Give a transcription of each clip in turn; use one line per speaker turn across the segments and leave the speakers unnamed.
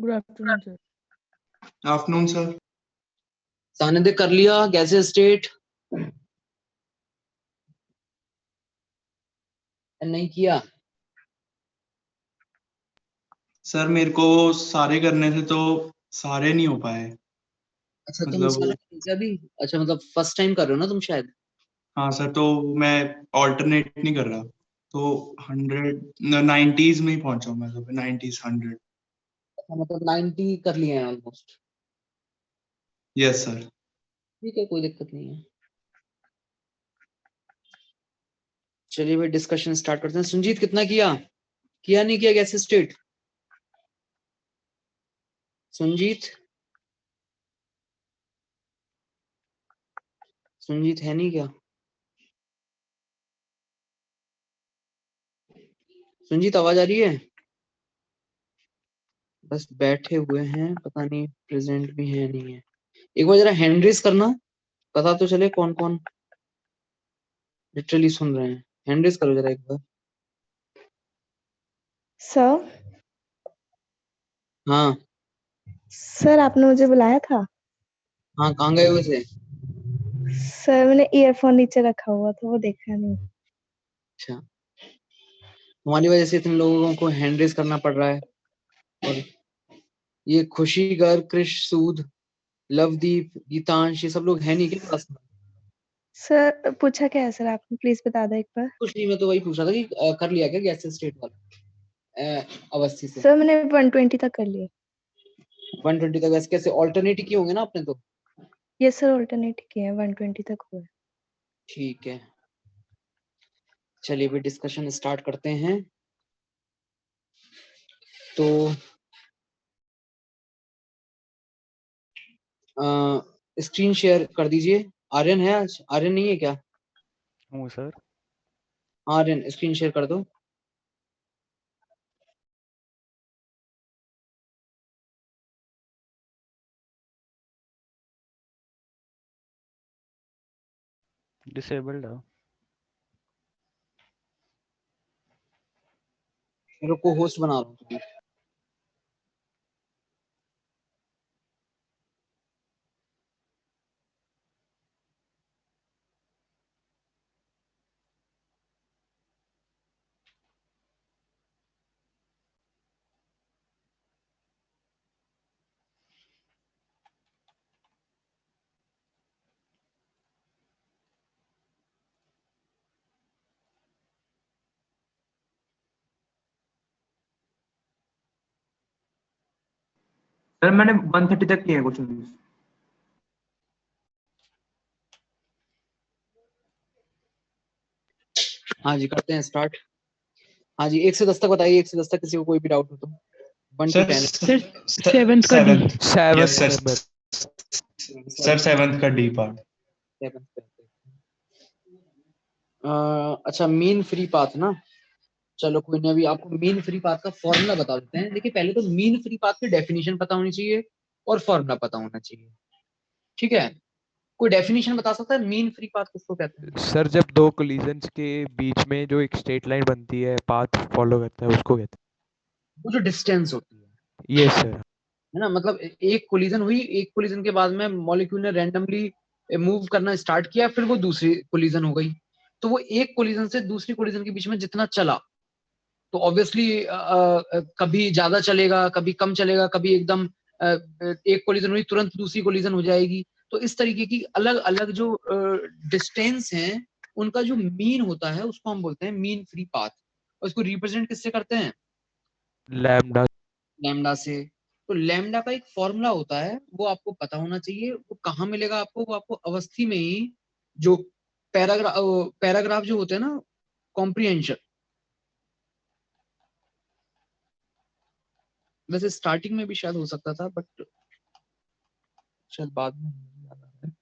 Good afternoon sir.
Afternoon sir.
सानिध्य कर लिया गैसेस स्टेट? नहीं किया
सर मेरे को सारे करने थे तो सारे नहीं हो पाए।
अच्छा तुम
मतलब
सारा कर लिया अभी? अच्छा मतलब फर्स्ट टाइम कर रहे हो ना तुम शायद?
हाँ सर, तो मैं ऑल्टरनेट नहीं कर रहा, तो 190s में ही पहुंचा हूं मैं, तो 90s 100।
अच्छा मतलब 90 कर लिए हैं ऑलमोस्ट।
Yes sir.
ठीक है कोई दिक्कत नहीं है। चलिए भाई डिस्कशन स्टार्ट करते हैं। सुनजीत कितना किया? किया नहीं किया गैस स्टेट? सुनजीत सुनजीत है नहीं क्या? सुनजीत आवाज आ रही है? बस बैठे हुए हैं, पता नहीं प्रेजेंट भी है नहीं है। एक बार जरा हैंड रेस करना, पता तो चले कौन कौन लिटरली सुन रहे हैं। हैंड रेस करो जरा एक बार।
सर
हाँ
सर आपने मुझे बुलाया था?
हाँ कहाँ गए हुए थे?
सर मैंने ईयरफोन नीचे रखा हुआ था, वो देखा नहीं।
अच्छा तुम्हारी वजह से तुम लोगों को हैंड रेस करना पड़ रहा है। और ये खुशीगर, कृष, सूद, लवदीप, गीतांश, ये सब लोग है नहीं क्या क्लास में?
सर पूछा क्या है सर आपने, प्लीज बता दो एक बार।
कुछ नहीं, मैं तो वही पूछ रहा था कि कर लिया क्या गैस स्टेट वाला अवस्थी से?
सर मैंने 120 तक कर लिया।
120 तक वैसे कैसे ऑल्टरनेट किए होंगे ना आपने तो?
यस सर ऑल्टरनेट किए हैं, 120 तक हुआ है।
ठीक है चलिए भी डिस्कशन स्टार्ट करते हैं। तो स्क्रीन शेयर कर दीजिए। आर्यन है आज? आर्यन नहीं है क्या?
हूँ सर।
आर्यन स्क्रीन शेयर कर दो।
डिसेबल्ड है।
मेरे को होस्ट बना रहा हूँ।
सर मैंने 130 तक किए हैं कुछ।
हाँ जी करते हैं स्टार्ट। हाँ जी 1 से 10 तक बताइए, 1 से 10 तक किसी को कोई भी डाउट हो तो। 1 to 10।
सेवेंथ का D.
Yes sir. Sir 7th का डी पार्ट।
7th पे। अच्छा मीन फ्री पाथ ना, चलो कोई नहीं, अभी आपको मीन फ्री पाथ का फॉर्मूला बता देते हैं। देखिए पहले तो मीन फ्री पाथ की डेफिनेशन पता होनी चाहिए और फॉर्मूला पता होना चाहिए। ठीक है कोई डेफिनेशन बता सकता है मीन फ्री पाथ किसको कहते हैं?
सर जब दो कोलिजन्स के बीच में जो एक स्ट्रेट लाइन बनती है, पाथ फॉलो करता है, उसको कहते
वो जो डिस्टेंस होती है
हैं। Yes sir.
है ना, मतलब एक कोलिजन हुई, एक कोलिजन के बाद में मॉलिक्यूल ने रैंडमली मूव करना स्टार्ट किया, फिर वो दूसरी कोलिजन हो गई। तो वो एक कोलिजन से दूसरी कोलिजन के बीच में जितना चला, तो ऑब्वियसली कभी ज्यादा चलेगा, कभी कम चलेगा, कभी एकदम एक कोलिजन हुई तुरंत दूसरी कोलिजन हो जाएगी। तो इस तरीके की अलग अलग जो डिस्टेंस हैं उनका जो मीन होता है उसको हम बोलते हैं मीन फ्री पाथ। और इसको रिप्रेजेंट किससे करते हैं?
लैम्डा।
लैम्डा से। तो लैम्डा का एक फॉर्मूला होता है, वो आपको पता होना चाहिए। वो कहाँ मिलेगा आपको? वो आपको अवस्थी में ही, जो पैराग्राफ पैराग्राफ जो होते हैं ना, कॉम्प्रिहेंशन। वैसे स्टार्टिंग में भी शायद हो सकता था बट शायद बाद में याद आ रहा है।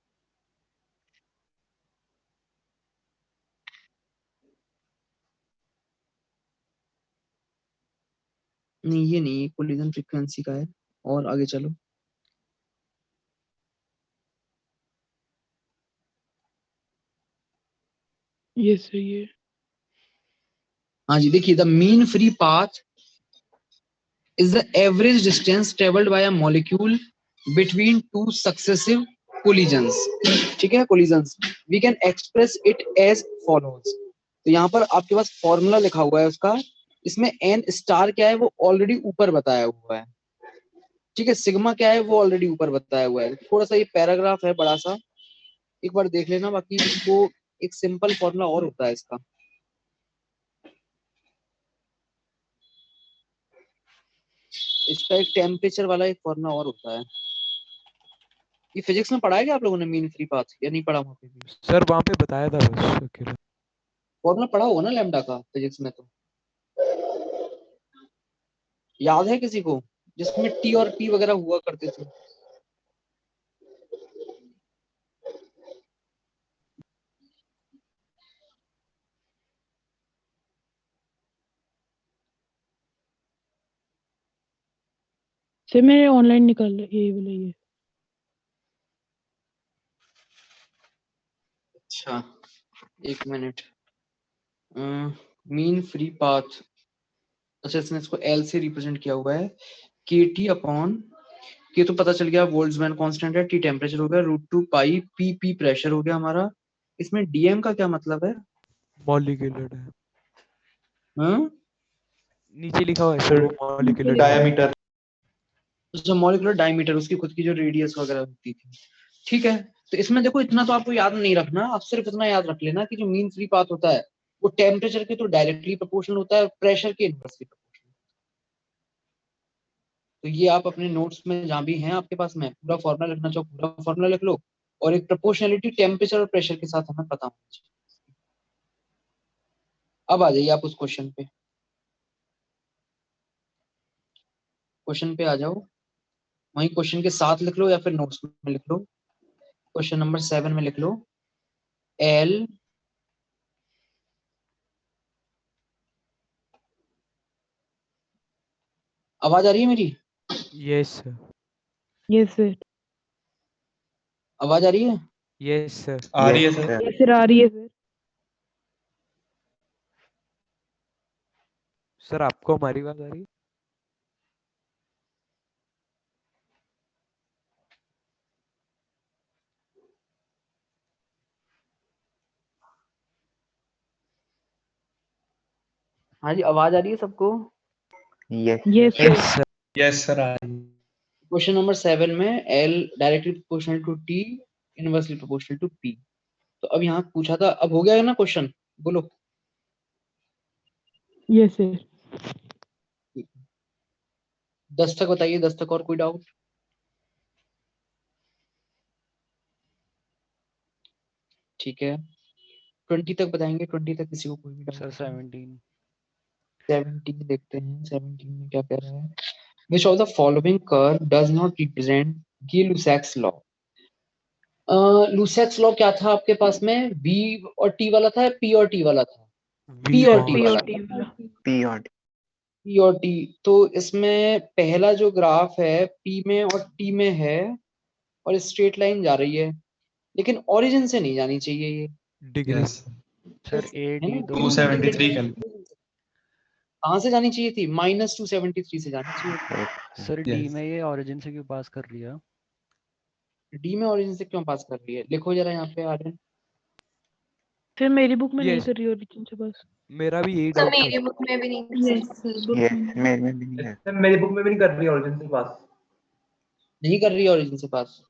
नहीं ये नहीं, कोलिजन फ्रीक्वेंसी का है। और आगे चलो।
ये सही है।
हाँ जी देखिए the mean free path is the average distance traveled by a molecule between two successive collisions. ठीक है, collisions. We can express it as follows. तो यहाँ पर आपके पास फॉर्मूला लिखा हुआ है उसका, इसमें n स्टार क्या है वो ऑलरेडी ऊपर बताया हुआ है, ठीक है, सिग्मा क्या है वो ऑलरेडी ऊपर बताया हुआ है. थोड़ा सा ये पैराग्राफ है बड़ा सा, एक बार देख लेना, बाकी वो एक सिंपल फॉर्मूला और होता है इसका. इसका एक टेम्परेचर वाला एक फॉर्मूला और होता है. ये फिजिक्स में पढ़ा है क्या आप लोगों ने मीन फ्री पाथ, या नहीं पढ़ा वहाँ पे भी?
सर वहाँ पे बताया था बस अकेला।
फॉर्मूला पढ़ा होगा ना लैम्डा का फिजिक्स में, तो याद है किसी को जिसमें टी और पी वगैरह हुआ करते थे?
सर मैंने ऑनलाइन निकाल ये वाला ये।
अच्छा एक मिनट, मीन फ्री पाथ, अच्छा इसने इसको एल से रिप्रेजेंट किया हुआ है, के टी अपॉन के तो पता चल गया, बोल्ट्जमैन कांस्टेंट है, टी टेम्परेचर हो गया, √2 पाई पी पी प्रेशर हो गया हमारा. इसमें डीएम का क्या मतलब है?
मॉलिक्यूलर है,
हाँ
नीचे लिखा हुआ है सर मॉलिक्यूलर
डायमीटर.
जो मॉलिक्यूलर डायमीटर, उसकी खुद की जो रेडियस वगैरह होती थी, ठीक है. तो इसमें देखो इतना तो आपको याद नहीं रखना, आप सिर्फ इतना याद रख लेना कि जो मीन फ्री पाथ होता है वो टेम्परेचर के तो डायरेक्टली प्रोपोर्शनल होता है, प्रेशर के इनवर्सली प्रोपोर्शनल. तो ये आप अपने नोट्स में जहां भी हैं आपके पास में पूरा फॉर्मूला लिखना चाहो पूरा फॉर्मूला लिख लो, और एक प्रोपोर्शनलिटी टेम्परेचर और प्रेशर के साथ हमें पता होना चाहिए. अब आ जाइए आप उस क्वेश्चन पे, क्वेश्चन पे आ जाओ, वहीं क्वेश्चन के साथ लिख लो या फिर नोट्स में लिख लो. क्वेश्चन नंबर 7 में लिख लो एल आवाज आ रही है मेरी?
Yes sir,
yes sir.
आवाज आ रही है?
यस सर,
आ रही है सर.
यस सर आ रही है सर।
सर आपको हमारी बात आ रही है?
हाँ जी आवाज आ रही है सबको?
Yes
yes
sir.
Sir,
yes sir आ रही है.
क्वेश्चन नंबर 7 में L directly proportional to T inversely proportional to P. तो अब यहाँ पूछा था, अब हो गया है ना क्वेश्चन, बोलो.
Yes sir.
10 तक बताइए, 10 तक और कोई डाउट? ठीक है 20 तक बताएंगे, 20 तक किसी को कोई भी डाउट?
सर 17
17 देखते हैं, 17 में क्या कह रहा है. Which of the following curve does not represent Gay-Lussac's law? Lussac's law क्या था आपके पास में? V और T वाला था, P और T वाला था? P और T वाला. P और T. तो इसमें पहला जो ग्राफ है P में और T में है और स्ट्रेट लाइन जा रही है, लेकिन ओरिजिन से नहीं जानी चाहिए ये,
डिग्री
यस
सर
है ना?
AD
273 calorie.
कहाँ से जानी चाहिए थी? -273 से जानी चाहिए थी.
Sir D
Yes.
में ये ओरिजिन से क्यों पास कर लिया?
डी में ओरिजिन से क्यों पास कर रही है? लिखो जरा यहाँ पे आर्यन.
सर मेरी बुक में नहीं
Yes.
कर रही ओरिजिन से बस।
मेरा भी यही
सर
डाउट
मेरी
था।
बुक में भी नहीं
यस सर बुक में।
मेरे में भी नहीं है।
सर मेरी बुक में भी नहीं कर रही ओरिजिन से पास.
नहीं कर रही है ओरिजिन से पास?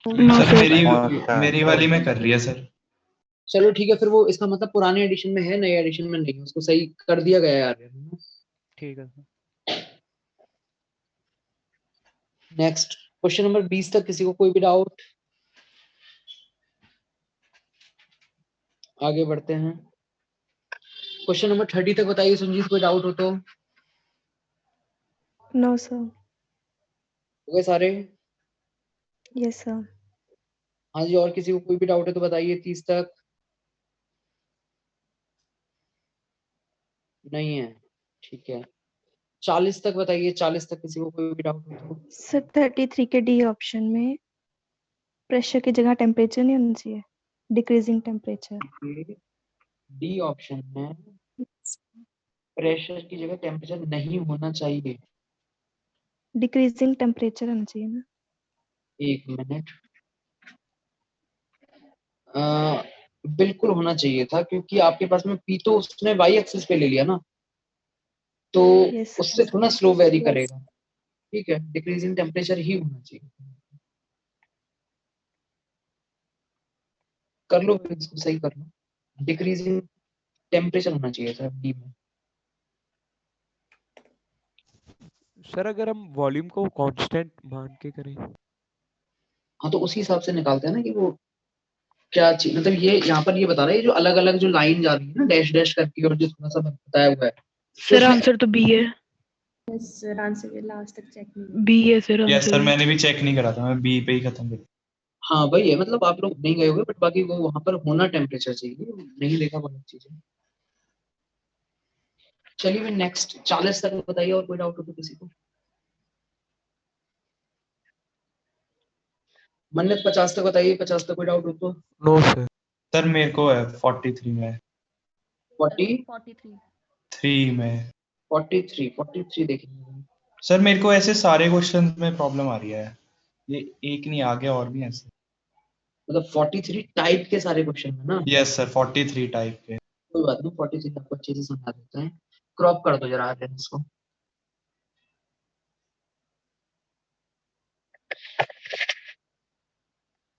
No
sir
sir.
मेरी वाली में कर रही है सर.
चलो ठीक है, फिर वो इसका मतलब पुराने एडिशन में है, नए एडिशन में नहीं है, उसको सही कर दिया गया है आर्यन, है ना?
ठीक है सर.
नेक्स्ट क्वेश्चन नंबर 20 तक किसी को कोई भी डाउट? आगे बढ़ते हैं. क्वेश्चन नंबर 30 तक बताइए संजीत, कोई डाउट हो तो?
No sir.
हो गए सारे?
Yes sir.
हाँ जी, और किसी को कोई भी डाउट है तो बताइए 30 तक. नहीं है, ठीक है 40 तक बताइए, 40 तक किसी को कोई भी डाउट हो तो?
सर 33 के डी ऑप्शन में प्रेशर की जगह टेम्परेचर नहीं होना चाहिए, डिक्रीजिंग टेम्परेचर.
डी ऑप्शन में प्रेशर की जगह टेम्परेचर नहीं होना चाहिए.
डिक्रीजिंग टेम्परेचर आना चाहिए ना।
एक मिनट, बिल्कुल होना चाहिए था, क्योंकि आपके पास में पी तो उसने वाई एक्सिस पे ले लिया ना, तो
यस
उससे थोड़ा स्लो वेरी करेगा। ठीक है, डिक्रीजिंग टेम्परेचर ही होना चाहिए। कर लो, इसको सही कर लो, डिक्रीजिंग टेम्परेचर होना चाहिए था डी में।
सर अगर हम वॉल्यूम को कांस्टेंट मान के करें,
हाँ तो उसी हिसाब से निकालते हैं ना कि वो क्या चीज, मतलब ये यहाँ पर ये बता रहा है, ये जो अलग अलग जो लाइन जा रही है ना डैश डैश करके, और जो थोड़ा सा बताया हुआ है, तो
सर
उसमें
आंसर तो बी है।
सर आंसर लास्ट तक चेक नहीं।
बी है सर
यस सर,
आंसर।
मैंने भी चेक नहीं करा था, मैं बी पे ही खत्म कर।
हाँ वही है, मतलब आप लोग नहीं गए होंगे, बट बाकी वो वहां पर होना टेम्परेचर चाहिए, नहीं देखा बहुत चीजें। चलिए नेक्स्ट 40 तक बताइए, और कोई डाउट हो तो किसी को। मन्नत 50 तक बताइए, 50 तक कोई डाउट हो तो।
No sir.
सर मेरे को है 43 में,
40
43
3 में।
43 देखेंगे।
सर मेरे को ऐसे सारे क्वेश्चन में प्रॉब्लम आ रही है, ये एक नहीं, आगे और भी ऐसे।
मतलब 43 टाइप के सारे क्वेश्चन है ना।
यस सर, 43 टाइप के।
कोई बात नहीं, 43 आपको अच्छे से समझा देते हैं। क्रॉप कर दो जरा अटेंडेंस को।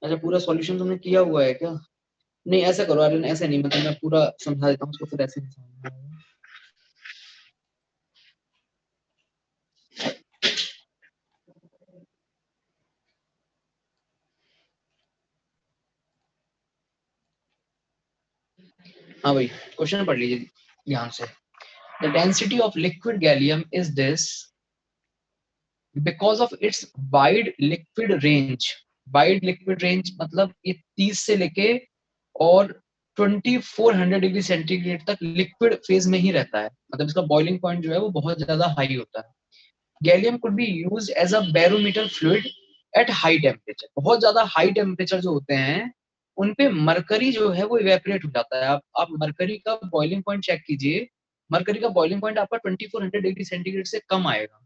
अच्छा, पूरा सॉल्यूशन तुमने किया हुआ है क्या? नहीं ऐसा करो आर्यन, ऐसे नहीं, मतलब मैं पूरा समझा देता हूँ उसको, फिर ऐसे नहीं समझ में आएगा। हाँ भाई, क्वेश्चन पढ़ लीजिए ध्यान से। The density of liquid gallium is this because of its wide liquid range. Wide liquid range मतलब ये 30 से लेके और 2400 डिग्री सेंटीग्रेड तक लिक्विड फेज में ही रहता है, मतलब इसका बॉइलिंग पॉइंट जो है वो बहुत ज्यादा हाई होता है। Gallium could be used as a barometer fluid at high temperature. बहुत ज्यादा हाई टेम्परेचर जो होते हैं उन पे मरकरी जो है वो इवेपोरेट हो जाता है। आप मरकरी का बॉइलिंग पॉइंट चेक कीजिए, मरकरी का बॉइलिंग पॉइंट आपका 2400 डिग्री सेंटीग्रेड से कम आएगा।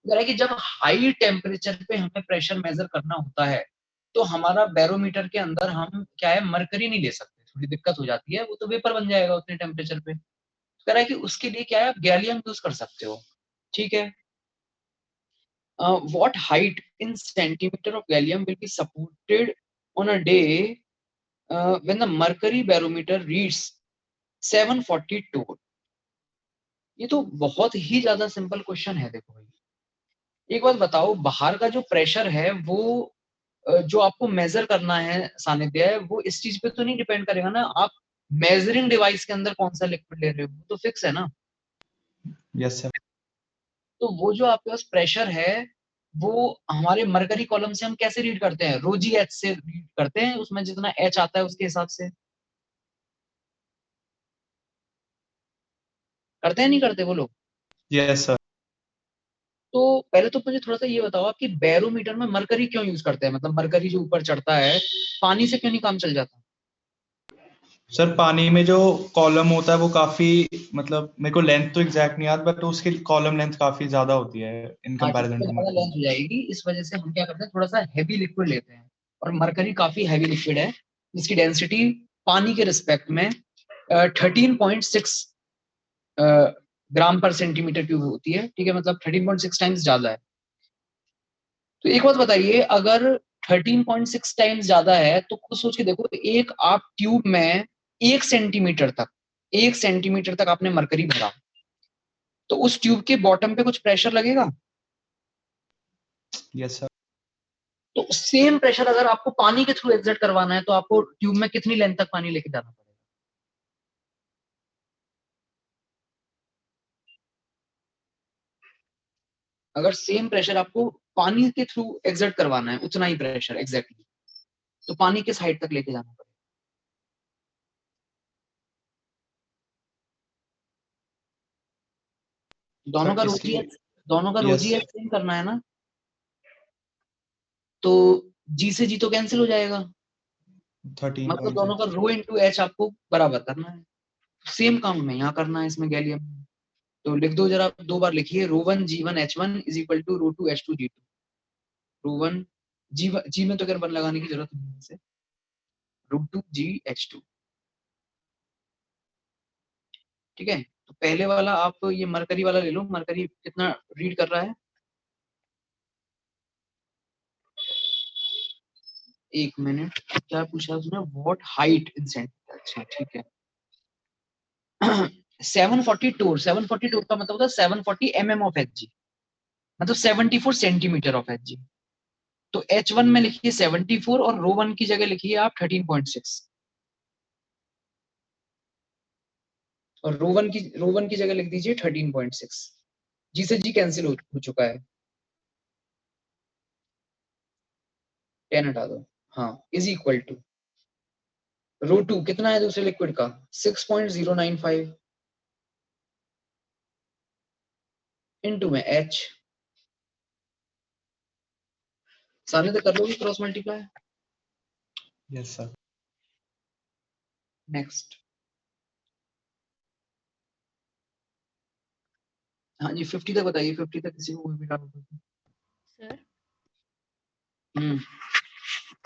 अगर है कि जब हाई टेम्परेचर पे हमें प्रेशर मेजर करना होता है तो हमारा बैरोमीटर के अंदर हम क्या है, मरकरी नहीं ले सकते, थोड़ी दिक्कत हो जाती है, वो तो वेपर बन जाएगा उतने टेम्परेचर पे। कह रहा है कि उसके लिए क्या है, आप गैलियम यूज कर सकते हो। ठीक है, what height in centimeter of gallium will be supported on a day when the mercury barometer reads 742? ये तो बहुत ही ज्यादा सिंपल क्वेश्चन है। देखो भाई, एक बात बताओ, बाहर का जो प्रेशर है वो जो आपको मेजर करना है सानिध्य है, वो इस चीज पे तो नहीं डिपेंड करेगा ना, आप मेजरिंग डिवाइस के अंदर कौन सा लिक्विड ले रहे हो, तो फिक्स है ना।
Yes sir.
तो वो जो आपके पास प्रेशर है वो हमारे मरकरी कॉलम से हम कैसे रीड करते हैं, रोजी एच से रीड करते हैं, उसमें जितना एच आता है उसके हिसाब से करते हैं, नहीं करते वो लोग।
Yes sir.
तो पहले तो मुझे थोड़ा सा ये बताओ, आपकी बैरोमीटर में मरकरी क्यों यूज करते हैं, मतलब मरकरी जो ऊपर चढ़ता है पानी से क्यों नहीं काम चल जाता?
सर पानी में जो कॉलम होता है वो काफी, मतलब मेरे को लेंथ तो एग्जैक्ट नहीं याद, बट उसकी कॉलम लेंथ काफी ज्यादा होती है इन
हाँ,
कंपैरिजन
जिसमें
टू
ज्यादा लेंथ हो जाएगी, इस वजह से हम क्या करते हैं, थोड़ा सा हैवी लिक्विड लेते हैं, और मरकरी काफी हैवी लिक्विड है जिसकी डेंसिटी पानी के रिस्पेक्ट में 13.6 ग्राम पर सेंटीमीटर क्यूब होती है। ठीक है, मतलब 13.6 टाइम्स ज्यादा है। तो एक बात बताइए, अगर 13.6 टाइम्स ज्यादा है तो खुद सोच के देखो, एक आप ट्यूब में 1 सेंटीमीटर तक आपने मरकरी भरा, तो उस ट्यूब के बॉटम पे कुछ प्रेशर लगेगा?
Yes sir.
तो सेम प्रेशर अगर आपको पानी के थ्रू एग्जर्ट करवाना है तो आपको ट्यूब में कितनी लेंथ तक पानी लेके जाना पड़ेगा? अगर सेम प्रेशर आपको पानी के थ्रू एग्जर्ट करवाना है, उतना ही प्रेशर एग्जैक्टली, तो पानी किस हाइट तक लेके जाना पड़ेगा? दोनों का रोजी
इसकी,
एच, दोनों का रोजी
यस
एच सेम करना है ना, तो जी से जी तो कैंसिल हो जाएगा, मतलब दोनों का
13.6।
रो इनटू एच आपको बराबर करना है। सेम काम में यहाँ करना है इसमें गैलियम में। तो लिख दो जरा, 2 बार लिखिए, ρ1 g1 h1 is equal to ρ2 h2 g2। ρ1 g में तो अगर 1 लगाने की जरूरत नहीं है, ρ2 g h2। ठीक है, तो पहले वाला आप ये मरकरी वाला ले लो। मरकरी कितना रीड कर रहा है? 1 मिनट, क्या पूछा उसने? What height in centimetre. अच्छा ठीक है। 742 742 का मतलब होता है 740 mm ऑफ एच जी, मतलब 74 सेंटीमीटर ऑफ एच जी। तो H1 में लिखिए 74 और ρ1 की जगह लिखिए आप 13.6, और ρ1 की जगह लिख दीजिए 13.6। जी से जी कैंसिल हो चुका है, 10 हटा दो। हाँ, इज इक्वल टू ρ2 कितना है दूसरे लिक्विड का? 6.095 इनटू में H। सामने तो कर लोगे cross multiply.
Yes sir.
Next. हाँ जी, 50 तक बताइए। 50 तक किसी को कोई भी डाउट हो?
सर
हम्म,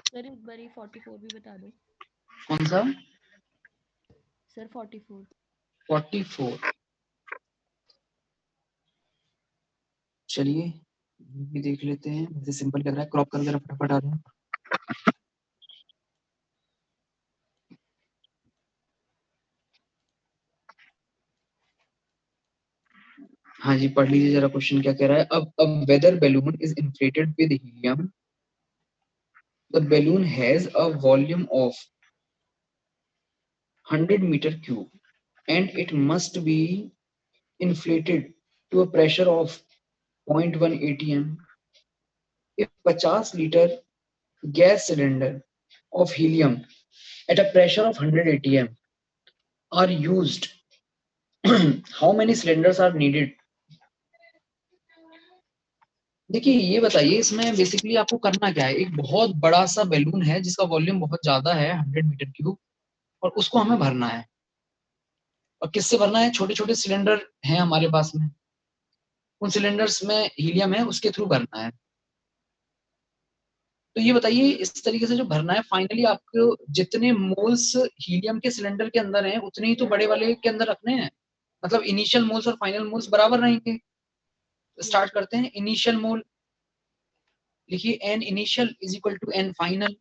सर इस बारी 44 भी बता दो।
कौन सा?
सर 44।
44। चलिए ये भी देख लेते हैं, मुझे सिंपल लग रहा है। क्रॉप कर जरा फटाफट आ रहा है। हाँ जी, पढ़ लीजिए जरा क्वेश्चन क्या कह रहा है। अब weather balloon is inflated with helium. The balloon has a volume of 100 meter cube and it must be inflated to a pressure of 0.1 atm. If 50 liter gas cylinder of helium at a pressure of 100 atm are used, how many cylinders are needed? देखिए ये बताइए, इसमें basically आपको करना क्या है। एक बहुत बड़ा सा बैलून है जिसका वॉल्यूम बहुत ज्यादा है 100 मीटर क्यूब, और उसको हमें भरना है। और किससे भरना है? छोटे छोटे सिलेंडर हैं हमारे पास में, उन सिलेंडर्स में हीलियम है, उसके थ्रू भरना है। तो ये बताइए इस तरीके से जो भरना है, फाइनली आपको जितने मोल्स हीलियम के सिलेंडर के अंदर हैं उतने ही तो बड़े वाले के अंदर रखने हैं। मतलब इनिशियल मोल्स और फाइनल मोल्स बराबर रहेंगे। स्टार्ट करते हैं। इनिशियल मोल लिखिए, n initial is equal to n final.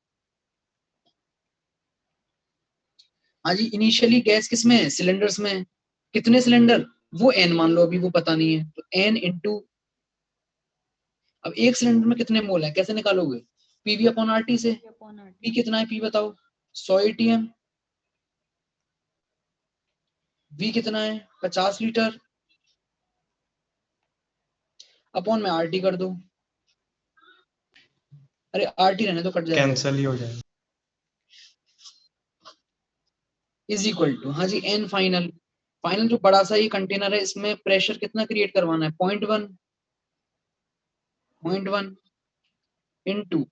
हाँ जी, इनिशियली गैस किसमें है? सिलेंडर्स में। कितने सिलेंडर? वो n मान लो, अभी वो पता नहीं है, तो n इंटू, अब एक सिलेंडर में कितने मोल है कैसे निकालोगे? पीवी अपॉन आरटी से। पी कितना है? पी बताओ। 100 एटीएम। वी कितना है? 50 लीटर। अपॉन में आरटी कर दो। अरे आरटी रहने तो कट जाएगा।
कैंसिल ही हो जाएगा।
इज इक्वल टू, हाँ जी, एन फाइनल। फाइनल जो बड़ा सा ये कंटेनर है, इसमें प्रेशर कितना क्रिएट करवाना है? 0.1 इनटू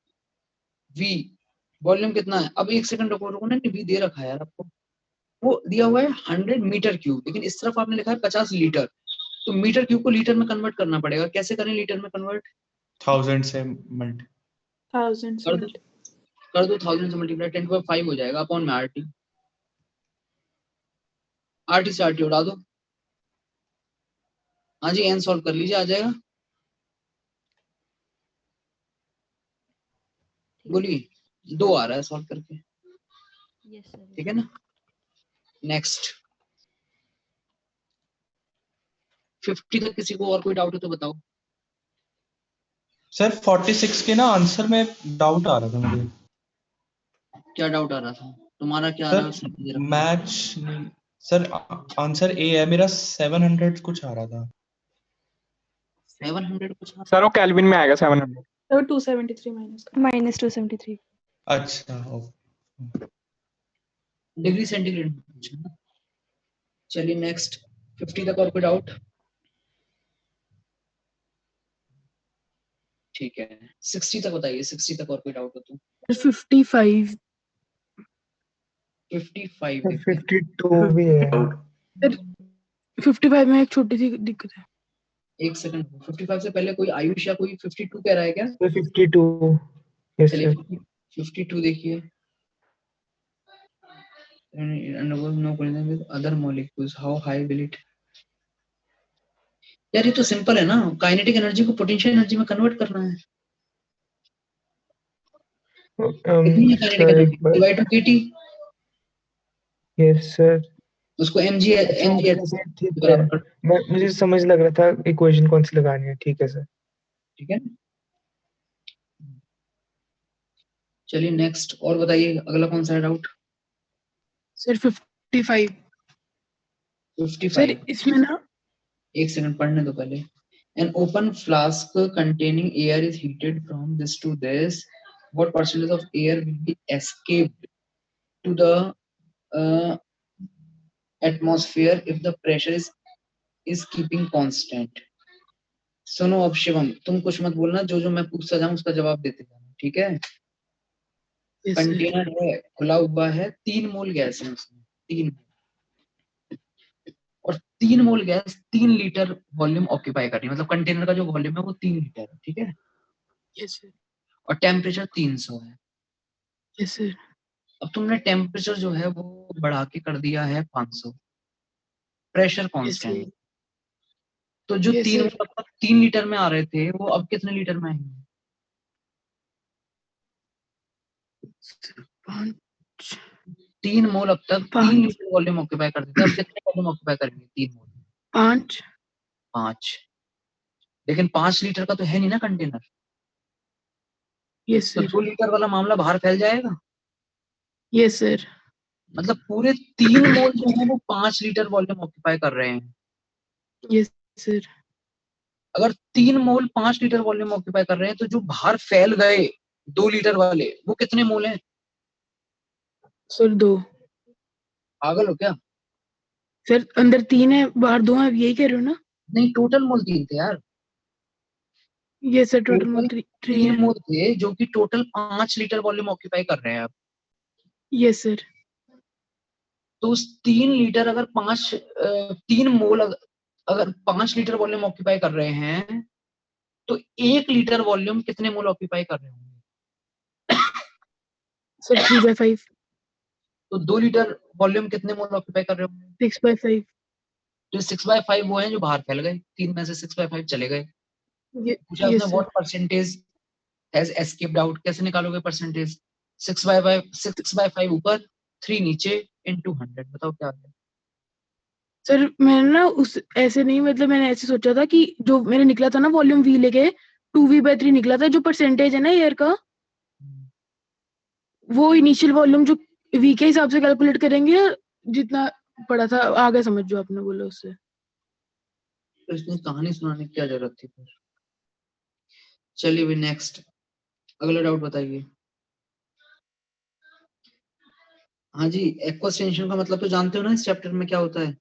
वी। वॉल्यूम कितना है? अब एक सेकंड रुको रुको ना, वी दे रखा है यार आपको, वो दिया हुआ है 100 मीटर क्यूब, लेकिन इस तरफ आपने लिखा है 50 लीटर। तो मीटर क्यूब को लीटर में कन्वर्ट करना पड़ेगा। कैसे करें लीटर में कन्वर्ट?
1000 से मल्टी
कर दो 1000 से मल्टीप्लाई, 10⁵ हो जाएगा अपॉन में आरटी। आरटी से आरटी उड़ा दो। हाँ जी, एन सॉल्व कर लीजिए, आ जाएगा। बोलिए, 2 आ रहा है सॉल्व करके।
Yes sir.
ठीक है ना। नेक्स्ट। 50 तक किसी को और कोई डाउट हो तो बताओ।
सर 46 के ना आंसर में डाउट आ रहा था मुझे।
क्या डाउट आ रहा था तुम्हारा? क्या आ रहा है?
सर मैच नहीं सर, आंसर ए है मेरा। 700 कुछ आ रहा था।
700 कुछ?
सर वो केल्विन में आएगा 700।
तो 273 माइनस
माइनस 273।
अच्छा ओके।
डिग्री सेंटीग्रेड में पूछा ना। चलिए नेक्स्ट। 50 तक और कोई डाउट? ठीक है, 60 तक बताइए। 60 तक और कोई डाउट हो तो?
55।
55
52 भी है।
55 में एक छोटी सी दिक्कत है।
एक सेकंड, 55 से पहले कोई आयुष या कोई 52 कह रहा है क्या?
सर 52 यस
चलिए
सर
52 देखिए। undergoes no collision with other molecules, how high will it? यार ये तो सिंपल है ना, काइनेटिक एनर्जी को पोटेंशियल एनर्जी में कन्वर्ट करना है। कितनी है काइनेटिक
सर
एनर्जी?
एक बार
डिवाइड टू केटी,
यस सर
उसको mg
अच्छा
mg
ओके सर ठीक है
बराबर कर,
मैं मुझे समझ लग रहा था इक्वेशन कौन सी लगानी है ठीक है सर
ठीक है। चलिए नेक्स्ट और बताइए, अगला कौन सा है डाउट?
सर 55 सर
55
इसमें ना
एक सेकंड पढ़ने दो पहले। An open flask containing air is heated from this to this. What percentage of air will be escaped to the atmosphere if the pressure is keeping constant? सुनो अब शिवम, तुम कुछ मत बोलना, जो जो मैं पूछता जाऊं उसका जवाब देते जाना, ठीक है?
यस सर
कंटेनर है, खुला हुआ है, 3 मोल गैस है उसमें, 3 और 3 मोल गैस 3 लीटर वॉल्यूम ऑक्यूपाई कर रही है, मतलब कंटेनर का जो वॉल्यूम है वो 3 लीटर है, ठीक है?
यस सर
और टेम्परेचर 300 है।
यस सर
अब तुमने टेम्परेचर जो है वो बढ़ा के कर दिया है 500, प्रेशर
यस
कांस्टेंट,
सर
तो जो
यस
3
सर
3 लीटर में आ रहे थे वो अब कितने लीटर में आएंगे?
5
3 मोल अब तक 3
5
लीटर वॉल्यूम ऑक्यूपाई करते थे, अब कितने वॉल्यूम ऑक्यूपाई करेंगे? 3 मोल,
5
5। लेकिन 5 लीटर का तो है नहीं ना कंटेनर,
यस
तो
सर
2 लीटर वाला मामला बाहर फैल जाएगा।
यस सर
मतलब पूरे 3 मोल जो है वो 5 लीटर वॉल्यूम ऑक्यूपाई कर रहे हैं।
यस सर
अगर 3 मोल 5 लीटर वॉल्यूम ऑक्यूपाई कर रहे हैं तो जो बाहर फैल गए 2 लीटर वाले वो कितने मोल हैं?
सर 2
पागल हो क्या?
सर अंदर 3 है बाहर 2 है, यही कह रहे हो ना?
नहीं, टोटल मोल 3 थे यार,
yes sir total mole
total
3
3
है।
मोल थे जो कि टोटल 5 लीटर वॉल्यूम ऑक्यूपाई कर रहे हैं अब।
यस सर
तो उस 3 लीटर अगर 3 मोल अगर 5 लीटर वॉल्यूम ऑक्यूपाई कर रहे हैं तो 1 लीटर वॉल्यूम कितने मोल ऑक्यूपाई कर रहे होंगे?
सर 3/5
तो 2 लीटर वॉल्यूम कितने मोल ऑक्यूपाई कर रहे होंगे?
6/5
तो 6/5 वो हैं जो बाहर फैल गए, 3 में से 6/5 चले गए। पूछा उसने
yes sir
what percentage has escaped out, कैसे निकालोगे परसेंटेज? 6/5 ऊपर 3 नीचे इनटू 100, बताओ क्या आ गया?
सर मैंने ना उस ऐसे नहीं, मतलब मैंने ऐसे सोचा था कि जो मैंने निकला था ना वॉल्यूम वी लेके 2V/3 निकला था, जो परसेंटेज है ना एयर का वो इनिशियल वॉल्यूम जो वी के हिसाब से कैलकुलेट करेंगे, जितना पड़ा था आगे समझ जो आपने बोला उससे।
तो इसमें कहानी सुनाने की क्या जरूरत थी फिर? चलिए भाई नेक्स्ट, अगला डाउट बताइए। हाँ जी, एक्वास्टेंशन का मतलब तो जानते हो ना इस चैप्टर में क्या होता है?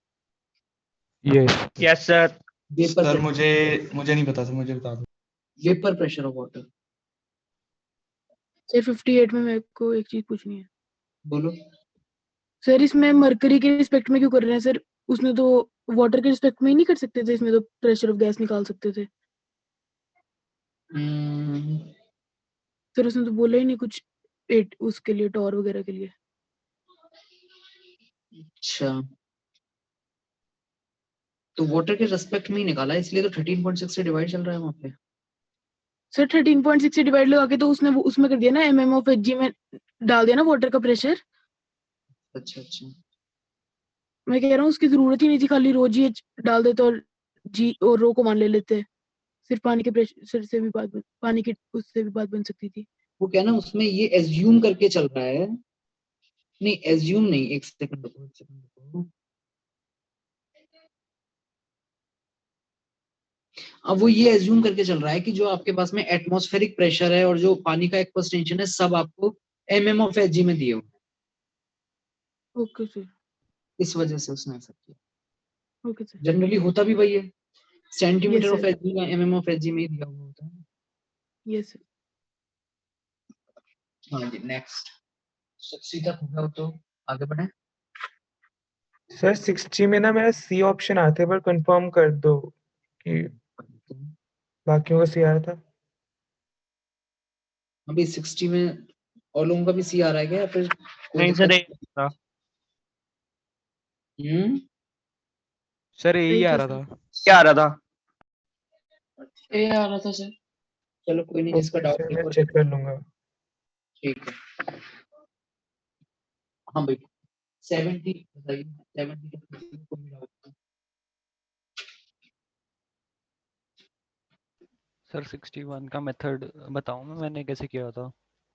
Yes
yes sir
vapour
sir मुझे नहीं पता था, मुझे बता दो।
Vapour pressure of water.
Sir 58 में मेरे को एक चीज पूछनी है।
बोलो।
सर इसमें मरकरी के रिस्पेक्ट में क्यों कर रहे हैं सर? उसने तो वाटर के रिस्पेक्ट में ही नहीं कर सकते थे, इसमें तो प्रेशर ऑफ गैस निकाल सकते थे। सर उसने तो बोला ही नहीं कुछ उसके लिए टॉर वगैरह के लिए।
अच्छा, तो वाटर के रेस्पेक्ट में ही निकाला, इसलिए तो 13.6 से डिवाइड चल रहा है वहां पे।
सर 13.6 से डिवाइड लगा के तो उसने उसमें कर दिया ना, mm/Hg में डाल दिया ना वाटर का प्रेशर।
अच्छा अच्छा,
मैं कह रहा हूँ उसकी जरूरत ही नहीं थी, खाली रो जी एच डाल देते और जी और रो को मान ले लेते, सिर्फ पानी के प्रेशर से भी पानी की उससे भी बात बन सकती थी।
वो क्या ना उसमें ये एज्यूम करके चल रहा है, नहीं एज्यूम नहीं, एक सेकंड रुको, एक सेकंड रुको। अब वो ये एज्यूम करके चल रहा है कि जो आपके पास में एटमॉस्फेरिक प्रेशर है और जो पानी का एक्वस टेंशन है सब आपको mm/Hg में दिए हुए हैं,
ओके सर
इस वजह से उसने ऐसा किया।
ओके सर
जनरली होता भी वही है, centimetre
yes
of
sir
Hg का mm/Hg में ही दिया हुआ होता है।
Yes sir.
हाँ जी नेक्स्ट, 60 तक हो गया हो तो आगे बढ़े।
सर 60 में ना मेरा सी ऑप्शन आता है, पर कंफर्म कर दो कि बाकियों का सी आ रहा था।
अभी 60 में और लोगों का भी सी आ रहा है क्या, या फिर कोई
नहीं सर,
दिक्कत?
नहीं था
सर यही
सही
आ
था
रहा
सर।
था।
क्या आ रहा था?
ये आ रहा था सर। चलो कोई नहीं, जिसका
ओके
डाउट
सर,
है
मैं
वो
चेक कर लूंगा।
ठीक है। हाँ भाई 70 बताइए, 70 का कोई डाउट नहीं।
सर 61 का मेथड बताऊं मैंने कैसे किया था?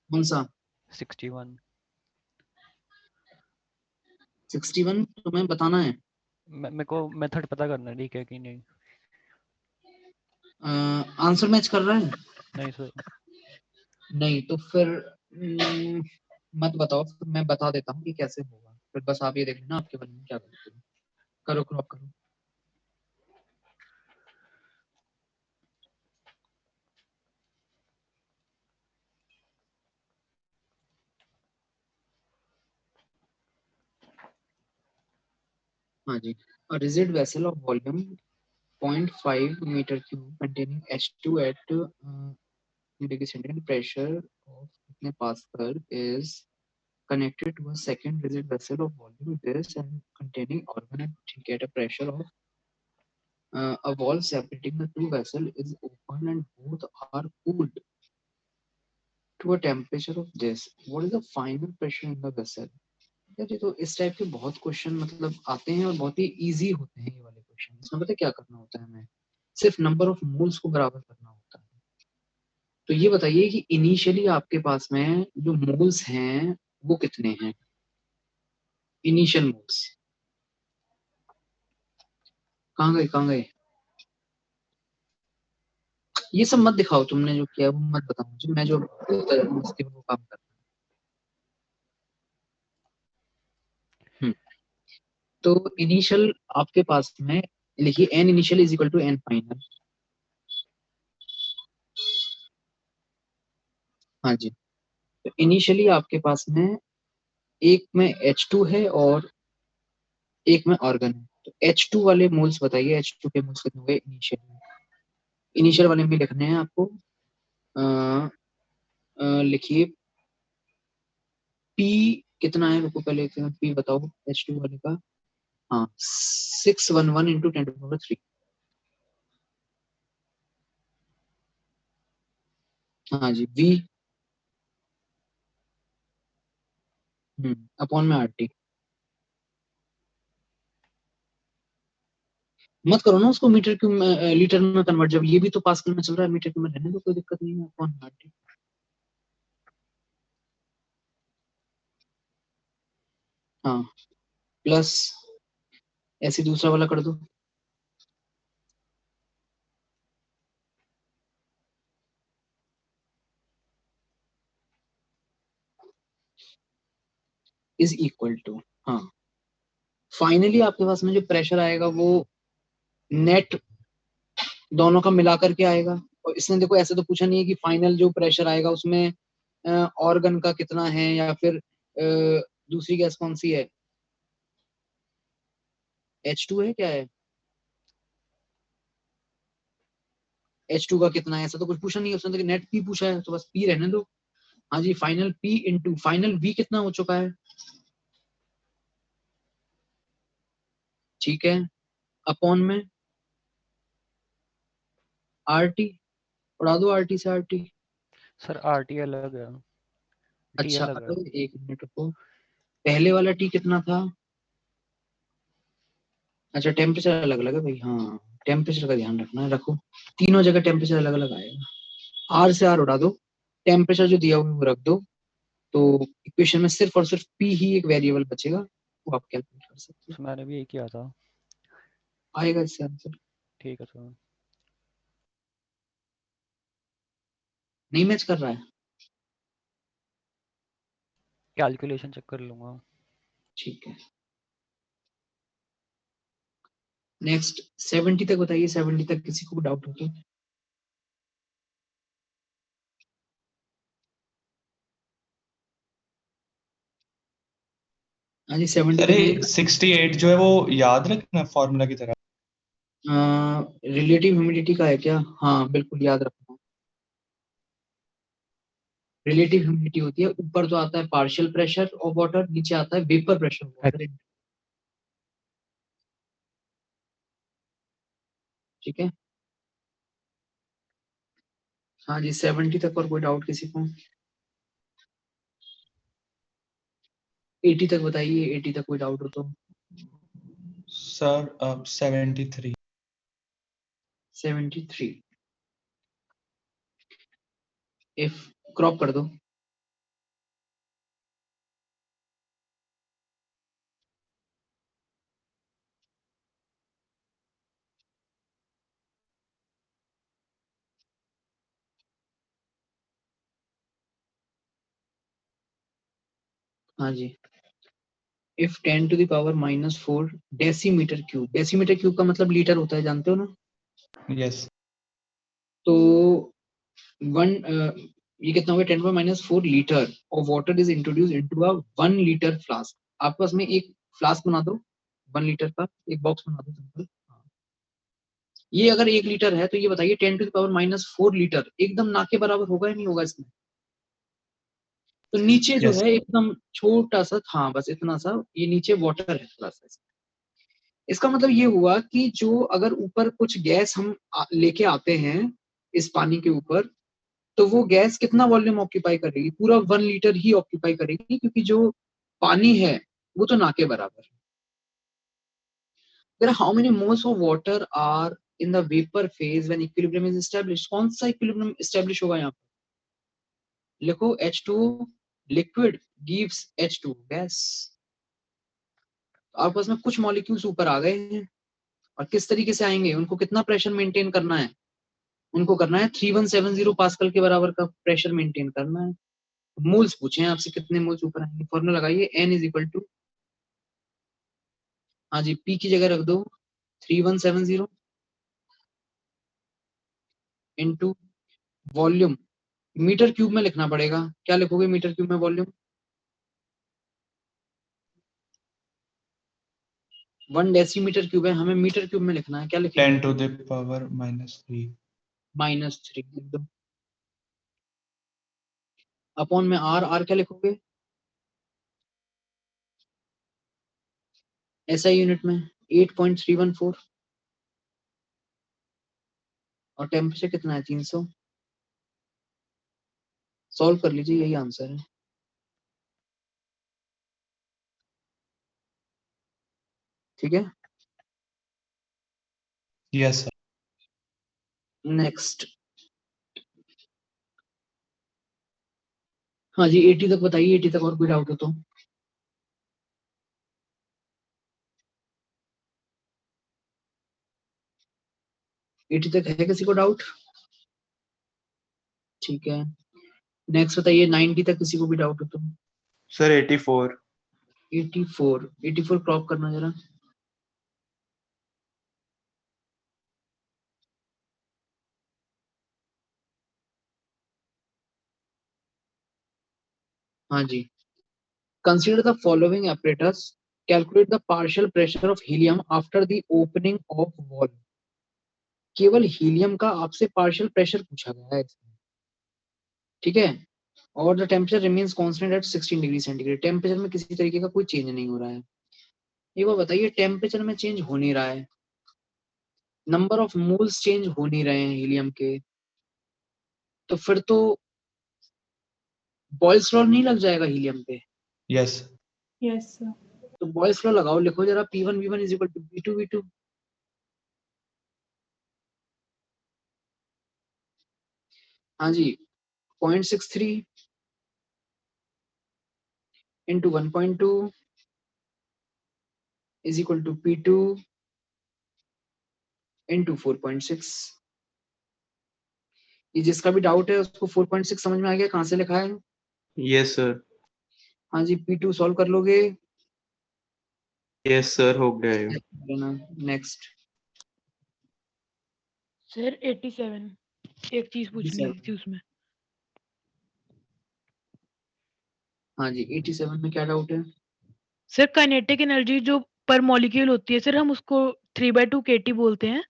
कौन सा
61
61 तुम्हें बताना है?
मेरे को मेथड पता करना है, ठीक है कि नहीं?
आंसर मैच कर रहा है?
नहीं सर।
नहीं तो फिर मत बताओ, फिर मैं बता देता हूँ कि कैसे होगा, फिर बस आप ये देख लेना आपके मन में क्या करते हो। करो क्रॉप करो। हाँ जी, a rigid vessel of volume 0.5 meter cube containing H2 at degree centigrade pressure of कितने pascal is connected to a second rigid vessel of volume this and containing organ at a pressure of a wall separating the two vessels is open and both are cooled to a temperature of this. What is the final pressure in the vessel? यार ये तो इस type के बहुत question मतलब आते हैं और बहुत ही इजी होते हैं ये वाले क्वेश्चन। इसमें पता है क्या करना होता है, हमें सिर्फ नंबर ऑफ मोल्स को बराबर करना होता है। तो ये बताइए कि इनिशियली आपके पास में जो मोल्स हैं वो कितने हैं? इनिशियल मोल्स कहाँ गए, कहाँ गए? ये सब मत दिखाओ, तुमने जो किया वो मत बताओ मुझे, मैं जो उसके वो काम कर रहा हूँ। तो इनिशियल आपके पास में लिखिए N initial is equal to N final. हाँ जी, तो इनिशियली आपके पास में एक में H2 है और एक में ऑर्गन है। तो H2 वाले मोल्स बताइए, H2 के मोल्स कितने हुए इनिशियल में? इनिशियल वाले भी लिखने हैं आपको। लिखिए P कितना है, रुको पहले P बताओ H2 वाले का। हाँ 611 इंटू 10⁻3। हाँ जी V अपॉन में RT। मत करो ना उसको मीटर क्यूब लीटर में कन्वर्ट, जब ये भी तो पास्कल में चल रहा है, मीटर क्यूब में रहने दो, कोई दिक्कत नहीं है। अपॉन में RT। हाँ प्लस ऐसे दूसरा वाला कर दो। इज इक्वल टू, हाँ फाइनली आपके पास में जो प्रेशर आएगा वो नेट दोनों का मिलाकर के आएगा। और इसने देखो ऐसे तो पूछा नहीं है कि फाइनल जो प्रेशर आएगा उसमें ऑर्गन का कितना है या फिर दूसरी गैस कौन सी है, H2 है क्या है, H2 का कितना है, ऐसा तो कुछ पूछा नहीं है उसने, तो नेट P पूछा है तो बस P रहने दो। हाँ जी final P into final V कितना हो चुका है, ठीक है, अपॉन में RT। उड़ा दो RT से RT।
सर RT अलग है, T
अच्छा
अलग है।
अगर एक मिनट रुको, पहले वाला T कितना था? अच्छा टेम्परेचर अलग अलग है भाई, हाँ टेम्परेचर का ध्यान रखना है, रखो तीनों जगह टेम्परेचर अलग अलग आएगा। R से R उड़ा दो, टेम्परेचर जो दिया हुआ है वो रख दो, तो इक्वेशन में सिर्फ और सिर्फ P ही एक वेरिएबल बचेगा, वो आप कैलकुलेट कर सकते हो।
तो मैंने भी यही किया था।
आएगा इससे आंसर।
ठीक है सर।
नहीं मैच कर रहा है,
कैलकुलेशन चेक कर लूंगा।
ठीक है। नेक्स्ट 70 तक बताइए, 70 तक किसी को डाउट हो तो? हाँ जी 70
अरे
में
68 जो है वो याद रखना फॉर्मूला की तरह।
रिलेटिव ह्यूमिडिटी का है क्या? हाँ बिल्कुल याद रखना। रिलेटिव ह्यूमिडिटी होती है, ऊपर तो आता है पार्शियल प्रेशर ऑफ वाटर, नीचे आता है वेपर प्रेशर ऑफ वाटर। ठीक है, हाँ जी 70 तक और कोई डाउट किसी को? 80 तक बताइए, 80 तक कोई डाउट हो तो।
सर 73।
73 इफ क्रॉप कर दो। हाँ जी, if 10 to the power -4 decimetre cube, decimetre cube का मतलब लीटर होता है, जानते हो ना?
यस।
तो ये कितना हो गया? 10 - 4 litre of water is introduce into a 1 litre flask. आपके पास में एक फ्लास्क बना दो 1 लीटर का, एक बॉक्स बना दो सिंपल। ये अगर 1 लीटर है तो ये बताइए 10 टू द पावर -4 लीटर एकदम ना के बराबर होगा या नहीं होगा इसमें? तो नीचे जो
Yes.
है एकदम छोटा सा, हाँ बस इतना सा, ये नीचे वाटर है थोड़ा सा। इसका मतलब ये हुआ कि जो अगर ऊपर कुछ गैस हम लेके आते हैं इस पानी के ऊपर, तो वो गैस कितना वॉल्यूम ऑक्यूपाई करेगी? पूरा 1 लीटर ही ऑक्यूपाई करेगी, क्योंकि जो पानी है वो तो ना के बराबर है। There are how many moles of water are in the vapor phase when equilibrium is established? कौन सा equilibrium establish होगा यहाँ पे? लिखो H2O liquid gives H2O gas। आपके पास में कुछ मॉलिक्यूल्स ऊपर आ गए हैं, और किस तरीके से आएंगे? उनको कितना प्रेशर मेंटेन करना है? उनको करना है 3170 पास्कल के बराबर का प्रेशर मेंटेन करना है। मोल्स पूछे हैं आपसे, कितने मोल्स ऊपर आएंगे? फॉर्मूला लगाइए, N इज इक्वल टू, हाँ जी P की जगह रख दो 3170 इंटू वॉल्यूम, मीटर क्यूब में लिखना पड़ेगा। क्या लिखोगे मीटर क्यूब में वॉल्यूम? 1 डेसीमीटर क्यूब है, हमें मीटर क्यूब में लिखना है, क्या लिखेंगे?
10 टू द पावर -3।
-3 एकदम, अपॉन में R क्या लिखोगे? SI यूनिट में 8.314, और टेम्परेचर कितना है? 300। सॉल्व कर लीजिए, यही आंसर है। ठीक है,
यस सर।
नेक्स्ट। हाँ जी 80 तक बताइए, 80 तक और कोई डाउट हो तो। एटी तक है किसी को डाउट? ठीक है, नेक्स्ट बताइए 90 तक किसी को भी डाउट हो तो।
सर 84।
84 क्रॉप करना जरा। हाँ जी, consider the following apparatus, calculate the partial pressure of helium after the opening of valve. केवल हीलियम का आपसे पार्शियल प्रेशर पूछा गया है इसमें, ठीक है, और the temperature remains constant eight 16 degree centigrade. Temperature में किसी तरीके का कोई चेंज नहीं हो रहा है। एक बार बताइए, टेम्परेचर में चेंज हो नहीं रहा है, नंबर ऑफ मोल्स चेंज हो नहीं रहे हैं हीलियम के, तो फिर तो बॉयल्स लॉ नहीं लग जाएगा हीलियम पे?
यस।
Yes sir.
तो बॉयल्स लॉ लगाओ, लिखो जरा P1 V1 is equal to P2 V2। हाँ जी 0.63 into 1.2 is equal to P2 into 4.6। ये जिसका भी डाउट है उसको 4.6 समझ में आ गया? कहाँ से लिखा है?
Yes sir.
हाँ जी P2 सॉल्व कर लोगे?
यस सर, हो गया है।
नेक्स्ट।
सर 87 एक चीज पूछनी थी उसमें।
हाँ जी 87 में क्या डाउट है?
सर काइनेटिक एनर्जी जो पर मॉलिक्यूल होती है सर, हम उसको 3/2 kT बोलते हैं।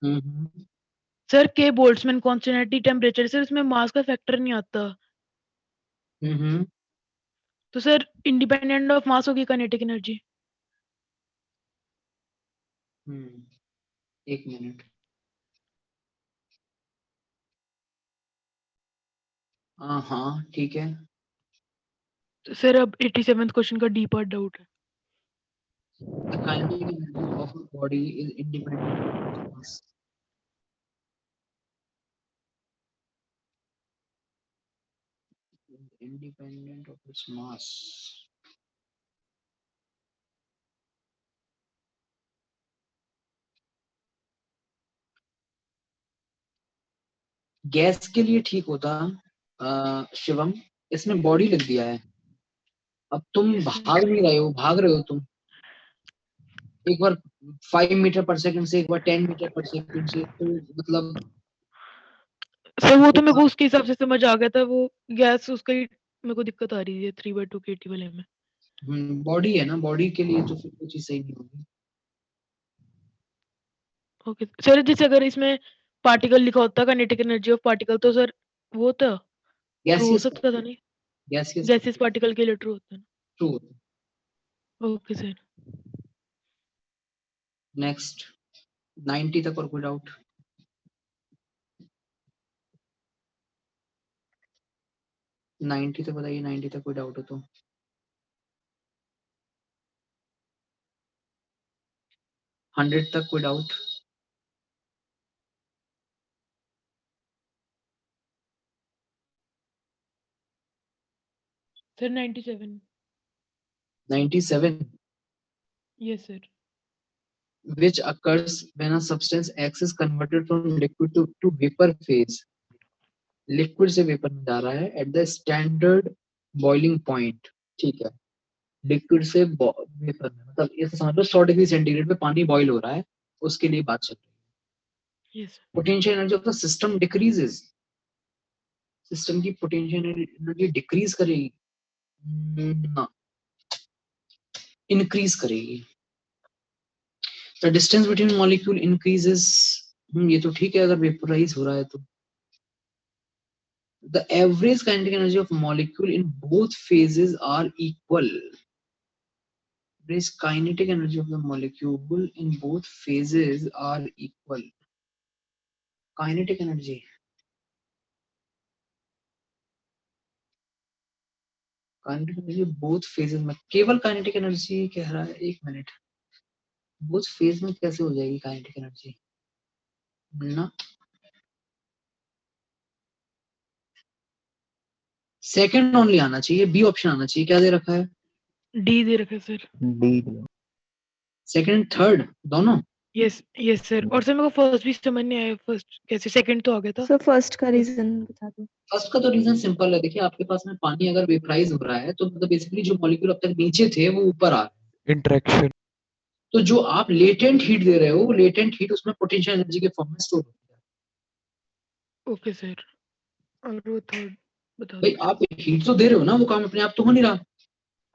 हम्म
सर के बोल्ट्जमैन कांस्टेंट है, टी टेम्परेचर, सर इसमें मास का फैक्टर नहीं आता।
हम्म
तो सर इंडिपेंडेंट ऑफ मास होगी काइनेटिक एनर्जी।
एक मिनट। हाँ ठीक है।
तो सर अब 87th क्वेश्चन का डी पार्ट डाउट है।
The kinetic energy of a body is independent of its mass. Independent of its mass. Gas के लिए ठीक होता शिवम, इसमें बॉडी लिख दिया है। अब तुम
Yes, sir.
भाग नहीं रहे हो, भाग रहे हो तुम एक बार 5 मीटर पर सेकंड से, एक बार 10 मीटर पर सेकंड से, तो मतलब
सर वो तो मेरे को उसके हिसाब से समझ आ गया था, वो गैस उसका ही मेरे को दिक्कत आ रही है 3/2 kT वाले में।
बॉडी है ना, बॉडी के लिए तो फिर कोई चीज सही नहीं होगी।
ओके सर, जैसे अगर इसमें पार्टिकल लिखा होता काइनेटिक एनर्जी ऑफ पार्टिकल, तो सर वो था ट्रू हो
गैसियस
सकता था नहीं?
गैसियस
गैसेस पार्टिकल के लिए ट्रू होता है।
ट्रू।
Okay sir.
नेक्स्ट 90 तक और कोई डाउट? 90 तक बताइए, 90 तक कोई डाउट हो तो। हंड्रेड तक कोई doubt?
Sir 97।
97
yes sir.
which occurs when a substance X is converted from liquid to vapor phase. Liquid से वेपर में जा रहा है at the standard boiling point. ठीक है, लिक्विड से वेपर में, मतलब ये समझ लो 100 डिग्री सेंटीग्रेड पे पानी बॉईल हो रहा है, उसके लिए बात चल रही है।
Yes
potential energy of the system decreases. System की पोटेंशियल एनर्जी डिक्रीज करेगी ना, इंक्रीज करेगी। The distance between molecule increases. ये तो ठीक है अगर वेपराइज हो रहा है तो। The average kinetic energy of molecule in both phases are equal. Average kinetic energy of the molecule in both phases are equal. Kinetic energy. Kinetic energy both phases में, केवल kinetic energy कह रहा है, एक मिनट, both phase में कैसे हो जाएगी kinetic energy ना? सेकंड ओनली आना चाहिए, बी ऑप्शन आना चाहिए। क्या दे रखा है?
डी दे रखा है सर।
डी।
सेकंड थर्ड दोनों?
Yes yes sir. और सर मेरे को फर्स्ट भी समझ नहीं आया, फर्स्ट कैसे, सेकंड तो आ गया था।
सर फर्स्ट का रीजन बता दो।
फर्स्ट का तो रीजन सिंपल है, देखिए आपके पास में पानी अगर वेपराइज हो रहा है तो मतलब बेसिकली जो मॉलिक्यूल अब तक नीचे थे वो ऊपर आ रहे हैं।
इंटरेक्शन।
तो जो आप लेटेंट हीट दे रहे हो, वो लेटेंट हीट उसमें पोटेंशियल एनर्जी के फॉर्म में स्टोर होती है।
Okay sir. और वो थर्ड बता
भाई
दो।
आप हीट तो दे रहे हो ना, वो काम अपने आप तो हो नहीं रहा।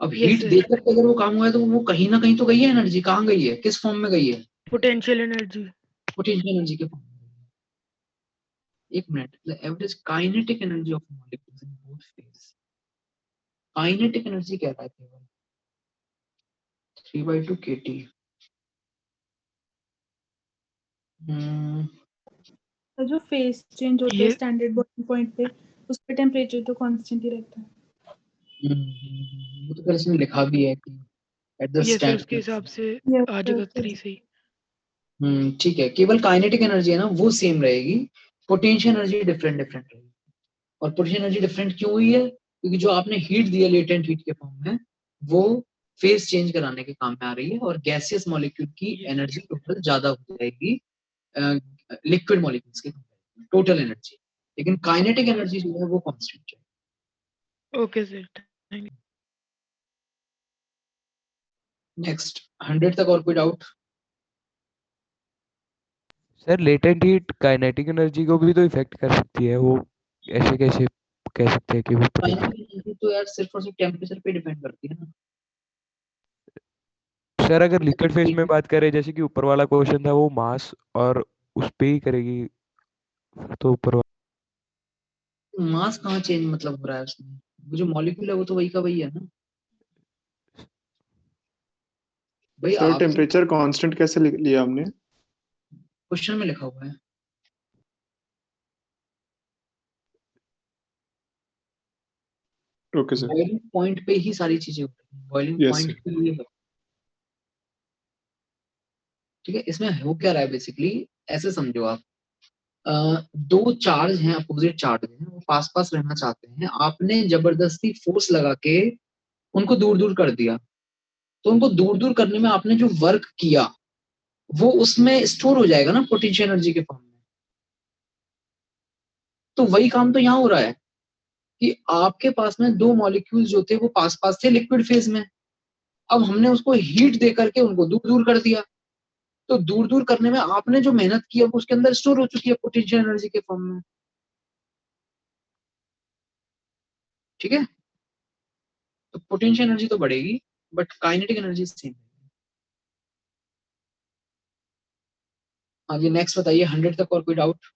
अब
Yes,
हीट
sir.
देकर के अगर वो काम हुआ है तो वो कहीं ना कहीं तो गई है एनर्जी। कहाँ गई है, किस फॉर्म में गई है?
Potential energy.
पोटेंशियल एनर्जी के फॉर्म में। एक minute, the average kinetic energy of molecules in both phase. Kinetic energy कह रहा है केवल 3/2 kT।
तो जो फेस चेंज होता है
ये
स्टैंडर्ड बॉइलिंग पॉइंट पे, उसका टेम्परेचर तो कांस्टेंट ही रहता है।
वो तो फिर इसमें लिखा भी है कि एट द
ये सर उसके
स्टैंडर्ड।
हिसाब से
Yes,
आ
sir,
जाएगा
yes.
3 सही।
ठीक है, केवल काइनेटिक एनर्जी है ना वो सेम रहेगी, पोटेंशियल एनर्जी डिफरेंट डिफरेंट रहेगी। और पोटेंशियल एनर्जी डिफरेंट क्यों हुई है? क्योंकि जो आपने हीट दिया लेटेंट हीट के फॉर्म में, वो फेज चेंज कराने के काम में आ रही है, और गैसियस मॉलिक्यूल की एनर्जी टोटल ज्यादा हो जाएगी लिक्विड मॉलिक्यूल्स के टोटल एनर्जी, लेकिन काइनेटिक एनर्जी जो है वो कांस्टेंट है।
Okay sir, thank you.
Next 100 तक और कोई doubt?
Sir latent heat kinetic energy को भी तो इफेक्ट कर सकती है, वो ऐसे कैसे कह सकते हैं कि वो
काइनेटिक एनर्जी तो यार सिर्फ और सिर्फ टेम्परेचर पे डिपेंड करती है ना।
सर अगर लिक्विड फेज में बात करें, जैसे कि ऊपर वाला क्वेश्चन था वो मास और उस पे ही करेगी, तो ऊपर
मास कहाँ चेंज मतलब हो रहा है उसमें? वो जो मॉलिक्यूल है वो तो वही का वही है ना भाई।
सर
आप
टेम्परेचर कांस्टेंट कैसे लिया हमने?
क्वेश्चन में लिखा हुआ है।
Okay sir.
बॉइलिंग पॉइंट पे ही सारी चीजें होती हैं, बॉइलिंग
यस
पॉइंट
सर।
के लिए है। ठीक है, इसमें हो क्या रहा है बेसिकली, ऐसे समझो आप। दो चार्ज हैं, अपोजिट चार्ज हैं, वो पास पास रहना चाहते हैं, आपने जबरदस्ती फोर्स लगा के उनको दूर दूर कर दिया। तो उनको दूर दूर करने में आपने जो वर्क किया वो उसमें स्टोर हो जाएगा ना पोटेंशियल एनर्जी के फॉर्म में। तो वही काम तो यहाँ हो रहा है कि आपके पास में दो मॉलिक्यूल्स जो थे वो पास पास थे लिक्विड फेज में, अब हमने उसको हीट दे करके उनको दूर दूर कर दिया। तो दूर दूर करने में आपने जो मेहनत की है वो उसके अंदर स्टोर हो चुकी है पोटेंशियल एनर्जी के फॉर्म में। ठीक है, तो पोटेंशियल एनर्जी तो बढ़ेगी बट काइनेटिक एनर्जी सेम। आगे नेक्स्ट बताइए, 100 तक और कोई डाउट?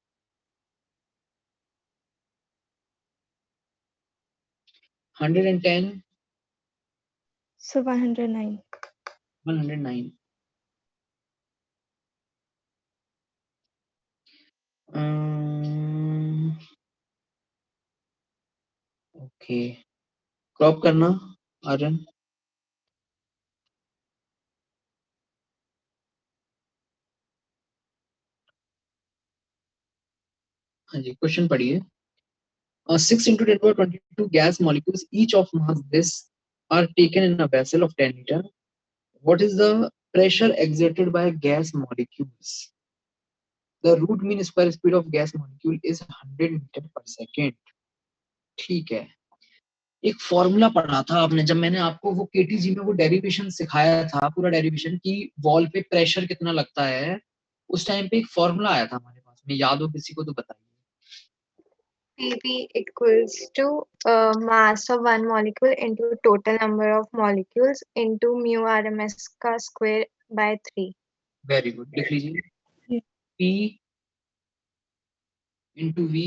110,
So 109.
109। ओके, क्रॉप करना आर्यन। हाँ जी, क्वेश्चन पढ़िए। 6 into 10 power 22 gas molecules, each of mass this, are taken in a vessel of 10 liter. What is the pressure exerted by gas molecules? The root mean square speed of gas molecule is 100 meter per second. ठीक है, एक formula पढ़ा था आपने जब मैंने आपको वो केटीजी में वो डेरिवेशन सिखाया था, पूरा डेरिवेशन की वॉल पे प्रेशर कितना लगता है। उस टाइम पे एक फॉर्मूला आया था हमारे पास में, याद हो किसी को तो बताइए।
PV equals to mass of one molecule into total number of molecules into mu RMS का square by 3.
वेरी गुड, लिख लीजिए। P into V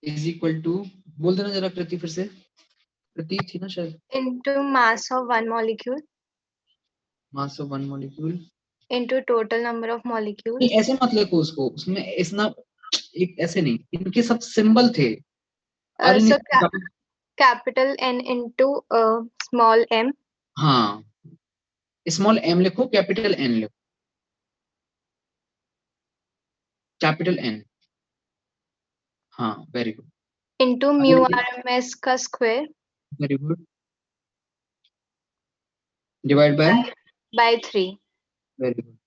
is equal to, बोल देना जरा कृति फिर से, कृति थी ना शायद।
Into mass of one molecule
mass of one molecule
into total number of molecules.
नहीं, ऐसे मत लिखो उसको, उसमें इतना एक ऐसे नहीं, इनके सब सिंबल थे।
So capital N into small m.
हाँ, स्मॉल m लिखो, कैपिटल N लिखो, कैपिटल N। हाँ, very good.
into mu RMS का square
very good, divide by
by 3.
Very good.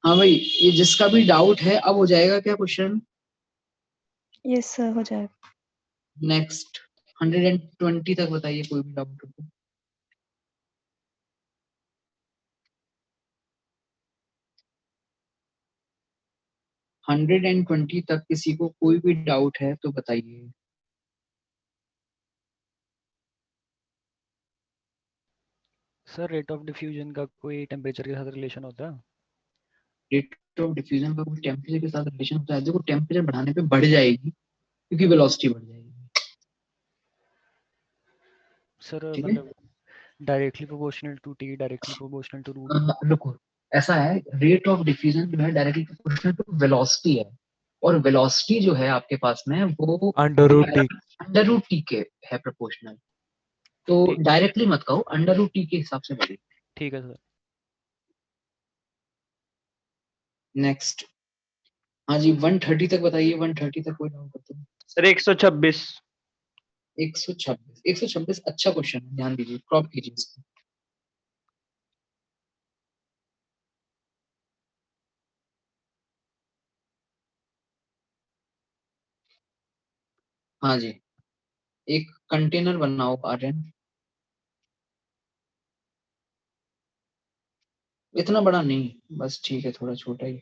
हाँ भाई, ये जिसका भी डाउट है अब हो जाएगा क्या क्वेश्चन?
यस सर, हो जाएगा।
नेक्स्ट 120 तक बताइए, कोई भी डाउट हो तो। हंड्रेड एंड 120 तक किसी को कोई भी डाउट है तो बताइए।
सर रेट ऑफ डिफ्यूजन का कोई टेम्परेचर के साथ रिलेशन होता है?
रेट ऑफ डिफ्यूजन का कोई टेम्परेचर के साथ रिलेशन होता है? देखो, टेम्परेचर बढ़ाने पे बढ़ जाएगी क्योंकि वेलोसिटी बढ़ जाएगी।
सर
ठीक है,
मतलब directly proportional to T, directly proportional to root.
रुको, ऐसा है, रेट ऑफ डिफ्यूजन जो है डायरेक्टली प्रोपोर्शनल टू वेलोसिटी है, और वेलोसिटी जो है आपके पास में वो अंडर रूट टी के है प्रोपोर्शनल। तो डायरेक्टली मत कहो, अंडर रूट टी के हिसाब से बढ़ेगी।
ठीक है सर।
नेक्स्ट, हाँ जी, 130 तक बताइए। 130 तक कोई डाउट होता है?
सर 126।
126 अच्छा क्वेश्चन है, ध्यान दीजिए, क्रॉप कीजिए इसको। हाँ जी, एक कंटेनर बनाओ आर्यन, इतना बड़ा नहीं, बस ठीक है, थोड़ा छोटा ही,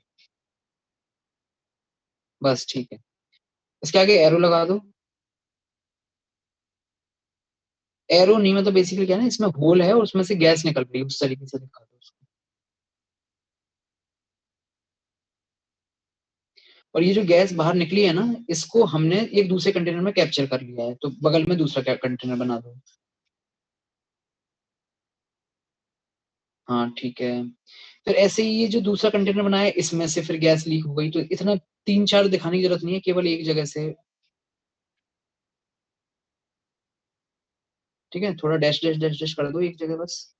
बस ठीक है। इसके आगे एरो लगा दो। एरो नहीं, मतलब बेसिकली क्या है ना, इसमें होल है और उसमें से गैस निकल रही है, उस तरीके से दिखा दो उसको। और ये जो गैस बाहर निकली है ना, इसको हमने एक दूसरे कंटेनर में कैप्चर कर लिया है, तो बगल में दूसरा कंटेनर बना दो। हाँ ठीक है। फिर ऐसे ही ये जो दूसरा कंटेनर बनाया है, इसमें से फिर गैस लीक हो गई, तो इतना 3-4 दिखाने की जरूरत नहीं है, केवल एक जगह से। ठीक है, थोड़ा डैश डैश डैश डैश कर दो एक जगह बस।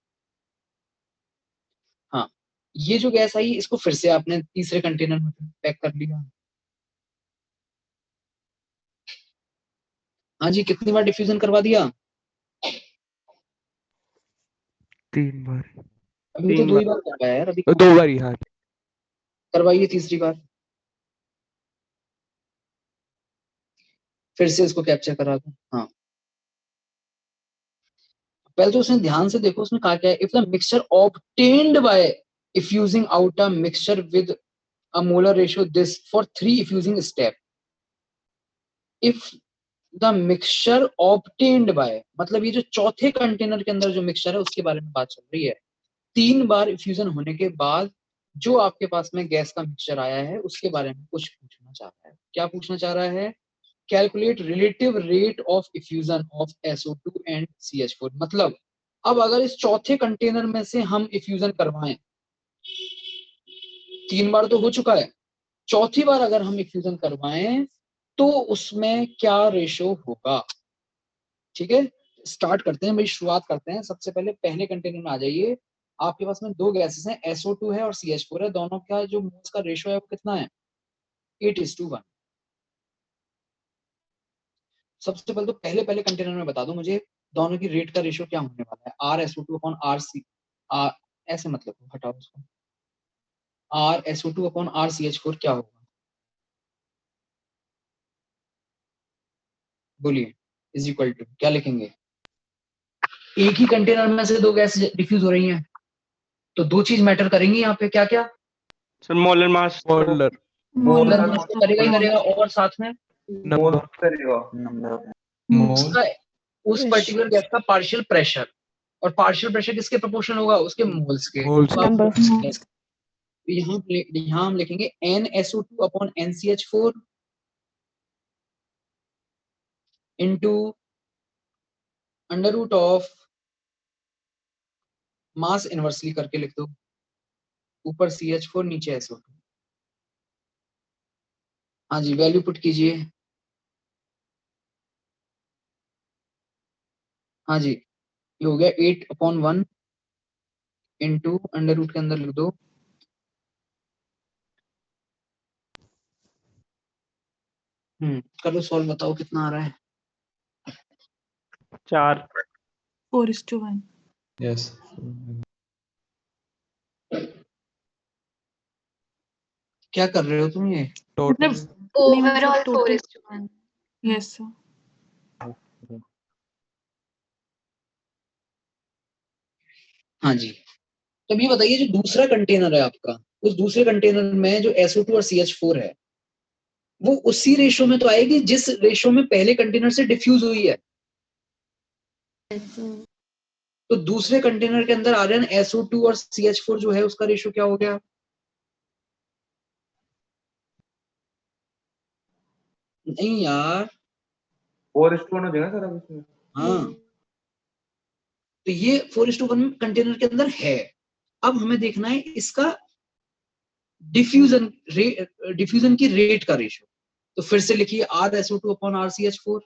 हाँ, ये जो गैस आई इसको फिर से आपने तीसरे कंटेनर में पैक कर लिया। हाँ जी, कितनी बार डिफ्यूजन करवा दिया?
3 बार,
अभी तो 2 ही बार करवाया यार, अभी
2 बार ही, हाँ।
करवाइए तीसरी बार, फिर से इसको कैप्चर करा दो। हाँ, पहले तो उसने ध्यान से देखो, उसने कहा क्या है, if the mixture obtained by effusing out a mixture with a molar ratio this for 3 effusing step. If the mixture obtained by, मतलब ये जो चौथे कंटेनर के अंदर जो मिक्सचर है उसके बारे में बात चल रही है। 3 बार इफ्यूजन होने के बाद जो आपके पास में गैस का मिक्सचर आया है उसके बारे में कुछ पूछना चाह रहा है। क्या पूछना चाह रहा है? Calculate relative rate of effusion of SO2 and CH4। मतलब अब अगर इस चौथे कंटेनर में से हम इफ्यूजन करवाएं, 3 बार तो हो चुका है, चौथी बार अगर हम इफ्यूजन करवाएं तो उसमें क्या रेशो होगा। ठीक है, स्टार्ट करते हैं भाई, शुरुआत करते हैं। सबसे पहले पहले कंटेनर में आ जाइए। आपके पास में 2 गैसेस हैं, SO2 है और CH4 है। दोनों का जो मोल्स का रेशो है वो कितना है? 8:1। सबसे पहले तो पहले कंटेनर में बता दो मुझे दोनों की रेट का रेशियो क्या होने वाला है। RSO2/RC, ऐसे मतलब हटाओ उसको, RSO2/RCH4 क्या होगा? बोलिए, इज इक्वल टू क्या लिखेंगे? एक ही कंटेनर में से 2 गैस डिफ्यूज हो रही हैं, तो 2 चीज मैटर करेंगी यहाँ पे। क्या क्या?
Sir molar mass
molar
molar mass तो करेगा ही करेगा, और साथ में
नंबर,
करेगा
उसका, उस पर्टिकुलर गैस का पार्शियल प्रेशर, और पार्शियल प्रेशर किसके प्रोपोर्शनल होगा? उसके मोल्स के।
मोल्स
तो आप
नंबर।
यहाँ हम लिखेंगे NSO2/NCH4 into under root of mass inversely करके लिख दो, ऊपर CH4 नीचे SO2। हाँ जी, वैल्यू पुट कीजिए। हाँ जी, ये हो गया 8/1 इंटू अंडर रूट के अंदर लिख दो, करो सॉल्व, बताओ कितना आ रहा है।
4।
4:1।
यस।
क्या कर रहे हो तुम ये?
टोटल
मतलब
Overall
total-
4:1.
Yes sir.
हाँ जी, तब ये बताइए जो दूसरा कंटेनर है आपका, उस दूसरे कंटेनर में जो SO2 और CH4 है वो उसी रेशो में तो आएगी जिस रेशो में पहले कंटेनर से डिफ्यूज हुई है। तो दूसरे कंटेनर के अंदर आ रहे हैं SO2 और CH4 जो है उसका रेशो क्या हो गया? नहीं यार,
4:1 हो जाएगा सर अब इसमें।
हाँ, तो ये 4:1 कंटेनर के अंदर है। अब हमें देखना है इसका डिफ्यूजन की रेट का रेशो। तो फिर से लिखिए RSO2/RCH4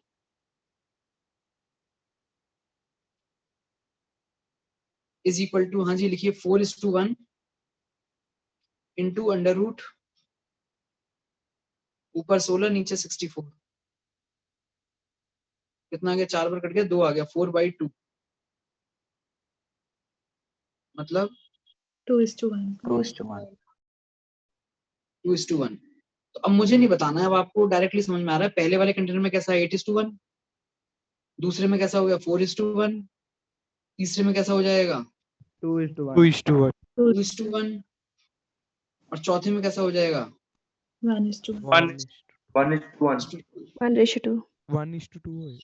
इज इक्वल टू, हाँ जी लिखिए, 4:1 इंटू अंडर रूट, ऊपर 16 नीचे 64। कितना आ गया? 4 बार कट गया, 2 आ गया, 4/2 मतलब
2:1।
2:1। तो अब मुझे नहीं बताना है, अब आपको डायरेक्टली समझ में आ रहा है। पहले वाले कंटेनर में कैसा है? 8:1। दूसरे में कैसा हो गया? 4:1। तीसरे में कैसा हो जाएगा?
2:1
2:1। और चौथे में कैसा हो जाएगा?
1:1।
1:1
1:2
1:2 है।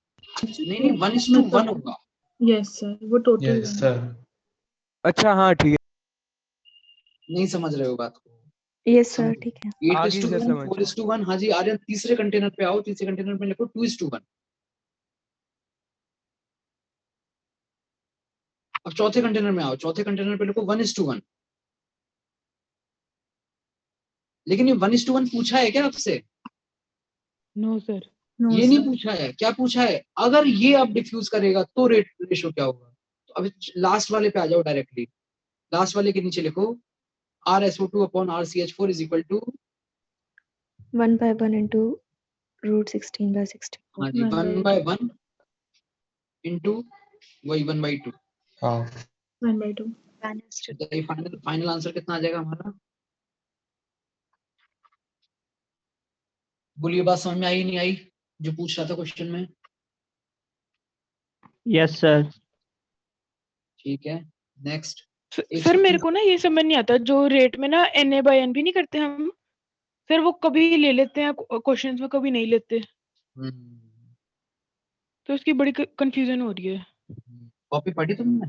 नहीं 1:1 होगा।
यस सर, वो टोटल
यस सर।
अच्छा हाँ ठीक है,
नहीं समझ रहे हो बात को?
यस सर ठीक है।
आगे से
8:1,
समझ
4:1। हाँ जी आर्यन, तीसरे कंटेनर पे आओ, तीसरे कंटेनर पे लिखो 2:1। अब चौथे कंटेनर में आओ, चौथे कंटेनर पे लिखो 1:1। लेकिन ये 1:1 पूछा है क्या आपसे?
No sir.
नो
ये नहीं
सर।
पूछा है। क्या पूछा है? अगर ये अब डिफ्यूज करेगा तो रेट रेशो क्या होगा? तो अब लास्ट वाले पे आ जाओ डायरेक्टली। लास्ट वाले के नीचे लिखो RSO2 upon RCH4 is equal to
1/1 into √16/64।
हाँ जी 1/1 इंटू वही 1/2।
हाँ
1/2।
तो ये फाइनल आंसर कितना आ जाएगा हमारा? बोलिए, बात समझ में आई नहीं आई जो पूछ रहा था क्वेश्चन में?
Yes sir.
ठीक है नेक्स्ट।
सर मेरे को ना ये समझ नहीं आता, जो रेट में ना NA/N भी नहीं करते हम सर, वो कभी ले लेते हैं क्वेश्चंस में, कभी नहीं लेते, तो इसकी बड़ी कंफ्यूजन हो रही है।
कॉपी पढ़ी तुमने?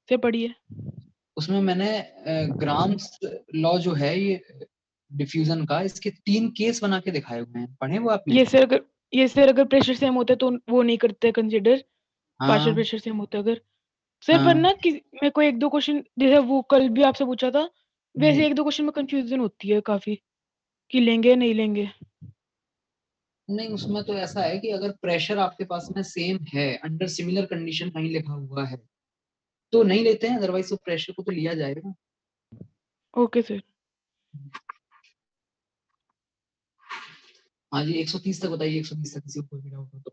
से पढ़ी है।
उसमें मैंने ग्राम्स लॉ जो है ये डिफ्यूजन का, इसके 3 केस बना के दिखाए हुए हैं। पढ़े वो आपने?
ये सर अगर प्रेशर सेम होता है तो वो नहीं करते कंसीडर, पार्शियल
हाँ
प्रेशर सेम होता है अगर। सर पर
हाँ
ना मेरे को 1-2 क्वेश्चन, जैसे वो कल भी आपसे पूछा था, वैसे 1-2 क्वेश्चन में कंफ्यूजन होती है काफी, कि लेंगे या नहीं लेंगे।
नहीं, उसमें तो ऐसा है कि अगर प्रेशर आपके पास में सेम है, अंडर सिमिलर कंडीशन कहीं लिखा हुआ है, तो नहीं लेते हैं, अदरवाइज तो प्रेशर को तो लिया जाएगा।
Okay sir.
हाँ जी 130 तक बताइए, 130 तक किसी को कोई भी डाउट हो तो।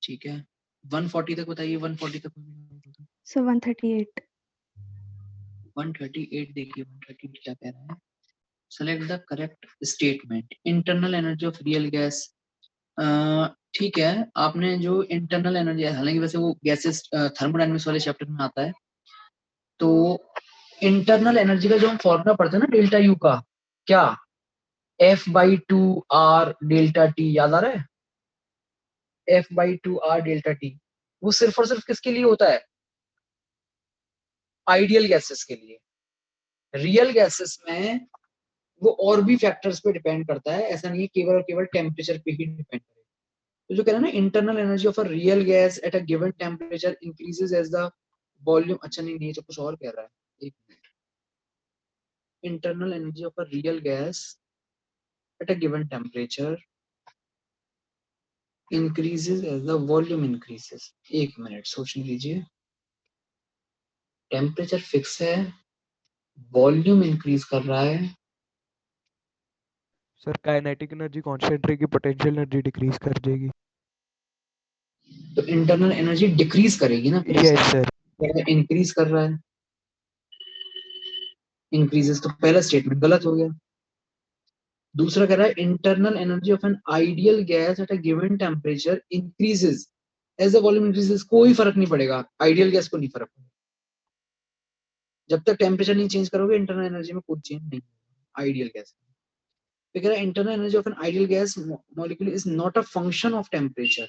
ठीक है 140 तक बताइए, 140 तक कोई भी doubt हो तो।
So 138.
138 देखिए 138 क्या कह रहा है। Select the correct statement. Internal energy of real gas. ठीक है, आपने जो इंटरनल एनर्जी, हालांकि वैसे वो गैसेस थर्मोडायनेमिक्स वाले चैप्टर में आता है, तो इंटरनल एनर्जी का जो हम फॉर्मूला पढ़ते हैं ना डेल्टा यू का, क्या F/2R डेल्टा टी, याद आ रहा है? F/2R डेल्टा टी, वो सिर्फ और सिर्फ किसके लिए होता है? आइडियल गैसेस के लिए। रियल गैसेस में वो और भी फैक्टर्स पे डिपेंड करता है, ऐसा नहीं है केवल और केवल टेम्परेचर पे ही डिपेंड करे। तो जो कह रहे हैं ना, internal energy of a real gas at a given temperature increases as the volume. अच्छा नहीं तो कुछ और कह रहा है, एक minute. Internal energy of a real gas at a given temperature increases as the volume increases. एक मिनट सोचने दीजिए। टेम्परेचर फिक्स है, वॉल्यूम इंक्रीज कर रहा है,
सर काइनेटिक एनर्जी कांस्टेंट रहेगी, पोटेंशियल एनर्जी डिक्रीज कर जाएगी।
तो इंटरनल एनर्जी डिक्रीज करेगी ना फिर।
Yes sir.
इंक्रीज कर रहा है, इंक्रीजेस तो पहला स्टेटमेंट गलत हो गया। दूसरा कह रहा है internal energy of an ideal gas at a given temperature increases as the volume increases. कोई फर्क नहीं पड़ेगा, आइडियल गैस को नहीं फर्क पड़ेगा। जब तक टेम्परेचर नहीं चेंज करोगे इंटरनल एनर्जी में कोई चेंज नहीं होगा आइडियल गैस में। तो कह रहा है internal energy of an ideal gas molecule is not a function of temperature.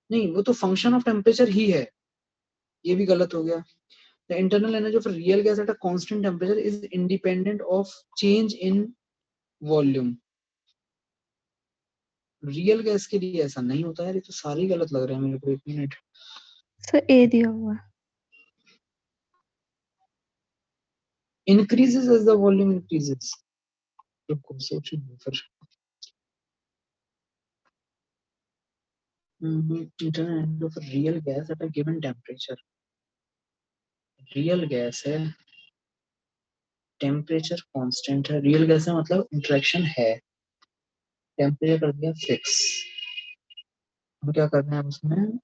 नहीं, वो तो फंक्शन ऑफ टेम्परेचर ही है, ये भी गलत हो गया। The internal energy of a real gas at a constant temperature is independent of change in volume. Real gas के लिए ऐसा नहीं होता है। ये तो सारे ही गलत लग रहे हैं मेरे को। एक मिनट।
सर ए दिया हुआ है।
increases as the volume increases। रुको सोचूंगा फिर। internal energy of a real gas at a given temperature। Real gas है, टेम्परेचर कांस्टेंट है। रियल गैस है मतलब इंटरेक्शन है, टेम्परेचर कर दिया फिक्स। हम क्या कर रहे हैं उसमें,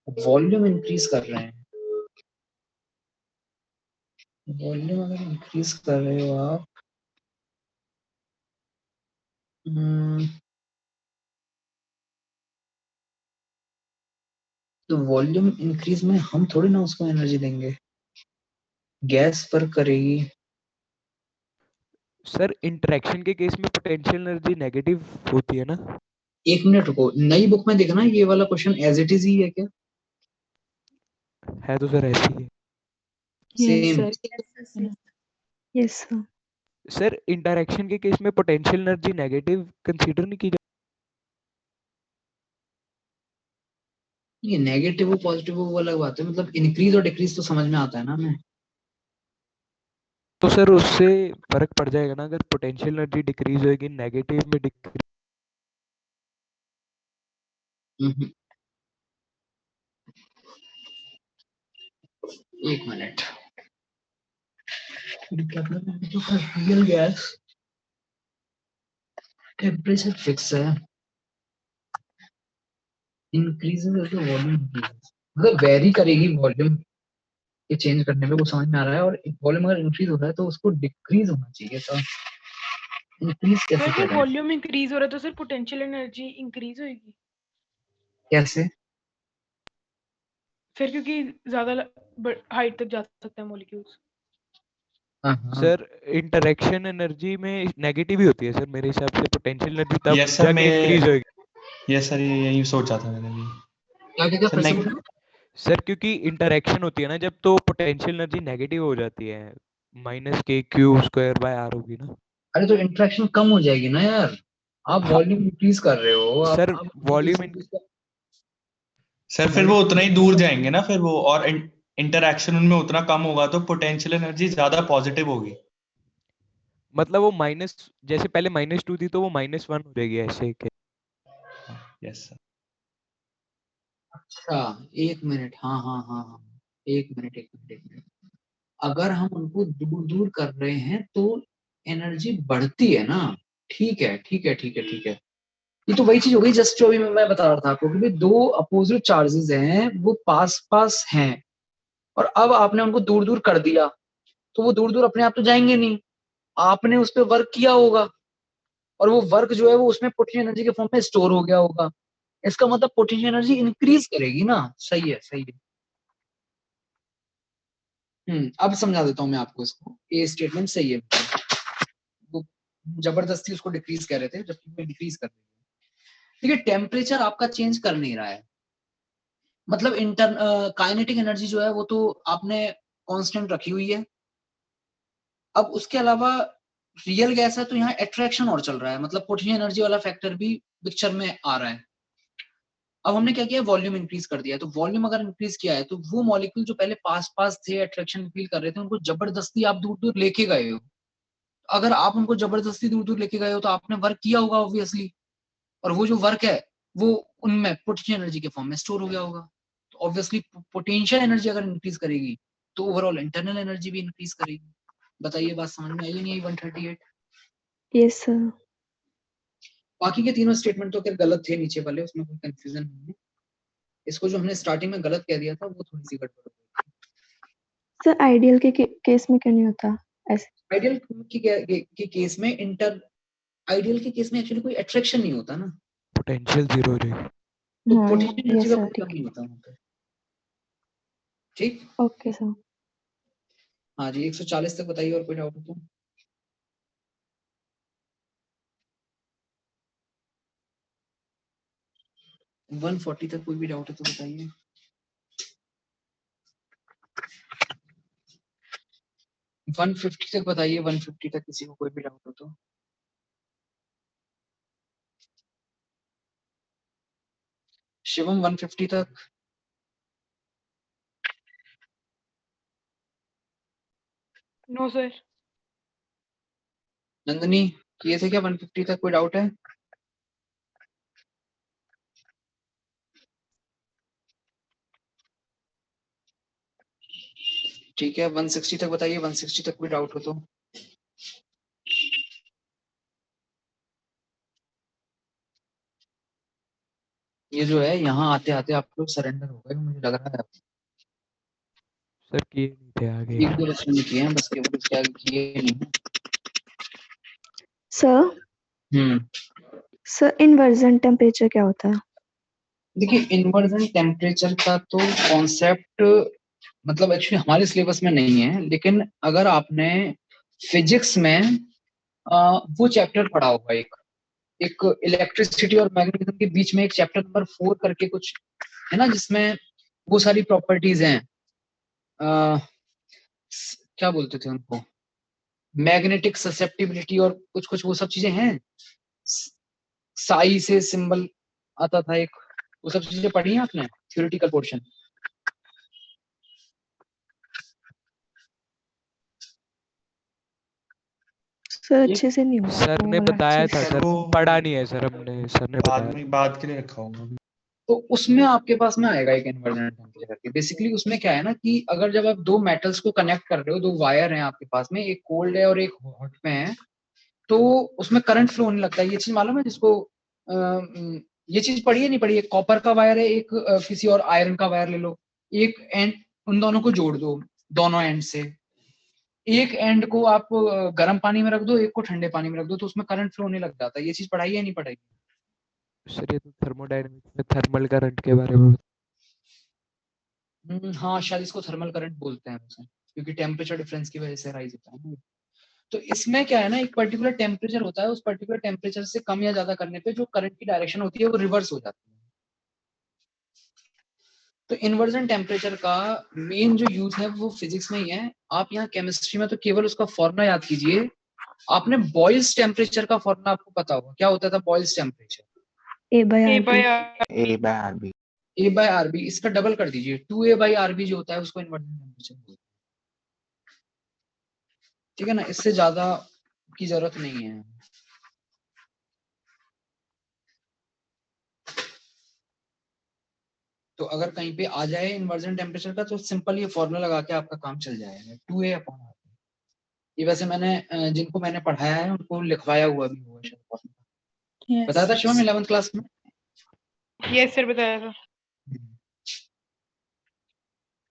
वॉल्यूम इंक्रीज कर रहे हैं। वॉल्यूम अगर इंक्रीज कर रहे हो आप, तो वॉल्यूम इंक्रीज में हम थोड़ी ना उसको एनर्जी देंगे, गैस पर करेगी।
सर इंटरेक्शन के केस में पोटेंशियल एनर्जी नेगेटिव होती है ना?
एक मिनट रुको, नई बुक में देखना ये वाला क्वेश्चन एज इट इज ही है क्या?
है तो सर ऐसी है।
Yes,
same
sir.
Yes sir.
Sir interaction के केस में पोटेंशियल एनर्जी नेगेटिव कंसीडर नहीं की जाती?
ये नेगेटिव हो पॉजिटिव हो वो अलग बात है, मतलब इंक्रीज और डिक्रीज तो समझ में आता है ना हमें।
तो सर उससे फर्क पड़ जाएगा ना, अगर पोटेंशियल एनर्जी डिक्रीज होगी नेगेटिव में डिक्रीज।
एक minute, real gas temperature fix है, इंक्रीजेस वॉल्यूम मतलब वेरी करेगी वॉल्यूम के चेंज करने में, वो समझ में आ रहा है। और वॉल्यूम अगर इंक्रीज हो रहा है तो उसको डिक्रीज होना चाहिए था, इंक्रीज कैसे
सर
कर
फिर
रहे हैं?
वॉल्यूम इंक्रीज हो रहा है तो सर पोटेंशियल एनर्जी इंक्रीज होगी
कैसे?
फिर, क्योंकि ज्यादा हाइट तक जा सकता है मॉलिक्यूल्स।
हाँ
सर इंटरेक्शन एनर्जी में नेगेटिव ही होती है सर मेरे हिसाब से, पोटेंशियल एनर्जी तब
यस सर,
जाके इंक्रीज होगी।
यस सर, ये यही सोचा था मैंने भी।
क्या क्या
सर
फिर से
नेग
बोलना?
सर क्योंकि इंटरेक्शन होती है ना जब, तो पोटेंशियल एनर्जी नेगेटिव हो जाती है, -k⁴/r होगी ना।
अरे तो इंटरेक्शन कम हो जाएगी ना यार, आप
हाँ
वॉल्यूम इंक्रीज कर रहे हो, आप
सर वॉल्यूम
सर फिर वो उतना ही दूर जाएंगे ना फिर वो, और इंटरेक्शन उनमें उतना कम होगा तो पोटेंशियल एनर्जी ज्यादा पॉजिटिव होगी।
मतलब वो माइनस, जैसे पहले -2 थी तो वो -1 हो जाएगी ऐसे के।
Yes sir.
अच्छा एक मिनट, हाँ हाँ हाँ हाँ, एक मिनट, अगर हम उनको दूर दूर कर रहे हैं तो एनर्जी बढ़ती है ना। ठीक है ठीक है ठीक है ठीक है, ये तो वही चीज हो गई जस्ट जो अभी मैं बता रहा था आपको कि भाई दो अपोजिट चार्जेस हैं वो पास पास हैं, और अब आपने उनको दूर दूर कर दिया तो वो दूर दूर अपने आप तो जाएंगे नहीं, आपने उस पर वर्क किया होगा, और वो वर्क जो है वो उसमें पोटेंशियल एनर्जी के फॉर्म में स्टोर हो गया होगा, इसका मतलब पोटेंशियल एनर्जी इंक्रीज करेगी ना। सही है सही है। अब समझा देता हूँ मैं आपको इसको, ये स्टेटमेंट सही है। वो जबरदस्ती उसको डिक्रीज कर रहे थे जबकि वो डिक्रीज कर रहे थे। ठीक है, टेम्परेचर आपका चेंज कर नहीं रहा है, मतलब काइनेटिक एनर्जी जो है वो तो आपने कांस्टेंट रखी हुई है। अब उसके अलावा रियल गैस है तो यहाँ अट्रैक्शन और चल रहा है, मतलब पोटेंशियल एनर्जी वाला फैक्टर भी पिक्चर में आ रहा है। अब हमने क्या किया, वॉल्यूम इंक्रीज कर दिया, तो वॉल्यूम अगर इंक्रीज किया है तो वो मॉलिक्यूल जो पहले पास पास थे, अट्रैक्शन फील कर रहे थे, उनको जबरदस्ती आप दूर दूर लेके गए हो। अगर आप उनको जबरदस्ती दूर दूर लेके गए हो तो आपने वर्क किया होगा ऑब्वियसली, और वो जो वर्क है वो उनमें पोटेंशियल एनर्जी के फॉर्म में स्टोर हो गया होगा। तो ऑब्वियसली पोटेंशियल एनर्जी अगर इंक्रीज करेगी तो ओवरऑल इंटरनल एनर्जी भी इंक्रीज करेगी। बताइए बात समझ में आई नहीं आई 138?
Yes sir.
बाकी के तीनों स्टेटमेंट तो फिर गलत थे नीचे वाले, उसमें कोई कंफ्यूजन नहीं है। इसको जो हमने स्टार्टिंग में गलत कह दिया था वो थोड़ी सी गड़बड़ हो गई।
सर आइडियल के केस में क्यों नहीं होता ऐसे?
आइडियल के केस में आइडियल के केस में एक्चुअली कोई अट्रैक्शन नहीं होता ना,
पोटेंशियल 0 हो जाएगी।
तो पोटेंशियल एनर्जी
यस
का
सर,
कोई कम
ठीक
नहीं होता वहाँ पे। ठीक,
ओके सर।
हाँ जी 140 तक बताइए, और कोई डाउट हो तो। तो 140 तक कोई भी डाउट है तो बताइए। 150 तक बताइए, 150 तक किसी को कोई भी डाउट हो तो। शिवम 150 तक।
No sir.
नंदनी किए थे क्या 150 तक, कोई डाउट है? ठीक है 160 तक बताइए, 160 तक कोई डाउट हो तो। ये जो है यहाँ आते आते आप लोग सरेंडर हो गए मुझे लग रहा है।
सर किए नहीं थे आगे।
एक दो बच्चों ने किए हैं बस, केवल उसके आगे किए नहीं।
सर सर इन्वर्जन टेम्परेचर क्या होता है?
देखिए इन्वर्जन टेम्परेचर का तो कॉन्सेप्ट मतलब एक्चुअली हमारे सिलेबस में नहीं है, लेकिन अगर आपने फिजिक्स में वो चैप्टर पढ़ा होगा एक इलेक्ट्रिसिटी और मैग्नेटिज्म के बीच में एक चैप्टर नंबर 4 करके कुछ है ना, जिसमें वो सारी प्रॉपर्टीज हैं, क्या बोलते थे उनको, मैग्नेटिक ससेप्टिबिलिटी और कुछ कुछ वो सब चीजें हैं। साई से सिंबल आता था एक, वो सब चीजें पढ़ी हैं आपने थ्योरेटिकल पोर्शन?
सर अच्छे से नहीं हुआ
सर
वो
ने
वाला
बताया
अच्छे
था
से।
सर,
वो
पढ़ा नहीं है सर हमने, सर ने
बाद
बताया।
में बाद के लिए रखा होगा।
तो उसमें आपके पास में आएगा एक इन्वर्जन टेम्परेचर करके। बेसिकली उसमें क्या है ना कि अगर जब आप दो मेटल्स को कनेक्ट कर रहे हो, दो वायर हैं आपके पास में, एक कोल्ड है और एक हॉट में है, तो उसमें करंट फ्लो होने लगता है। ये चीज मालूम है जिसको? ये चीज पढ़ी है नहीं पढ़ी है? कॉपर का वायर है एक, किसी और आयरन का वायर ले लो, एक एंड उन दोनों को जोड़ दो, दोनों एंड से एक एंड को आप गर्म पानी में रख दो, एक को ठंडे पानी में रख दो, तो उसमें करंट फ्लो होने लग जाता है। ये चीज पढ़ाई है नहीं पढ़ाई?
सर ये तो थर्मोडायनेमिक्स में थर्मल करंट के बारे में
हाँ शायद इसको थर्मल करंट बोलते हैं वैसे, क्योंकि टेम्परेचर डिफरेंस की वजह से राइज होता है ना। तो इसमें क्या है ना, एक पर्टिकुलर टेम्परेचर होता है, उस पर्टिकुलर टेम्परेचर से कम या ज्यादा करने पे जो करंट की डायरेक्शन होती है वो रिवर्स हो जाती है। तो इन्वर्जन टेम्परेचर का मेन जो यूज है वो फिजिक्स में ही है। आप यहाँ केमिस्ट्री में तो केवल उसका फॉर्मूला याद कीजिए। आपने बॉयल्स टेम्परेचर का फॉर्मूला आपको पता होगा, क्या होता था बॉयल्स टेम्परेचर? A/RB। इसका डबल कर दीजिए, 2A/RB जो होता है उसको इन्वर्जन टेम्परेचर बोलते हैं। ठीक है ना, इससे ज्यादा की जरूरत नहीं है। तो अगर कहीं पे आ जाए इन्वर्जन टेम्परेचर का तो सिंपल ये फॉर्मूला लगा के आपका काम चल जाएगा, 2A/RB। ये वैसे मैंने जिनको मैंने पढ़ाया है उनको लिखवाया हुआ भी हुआ शायद फॉर्मूला। बताया था शिवम 11th क्लास में?
यस सर बताया था।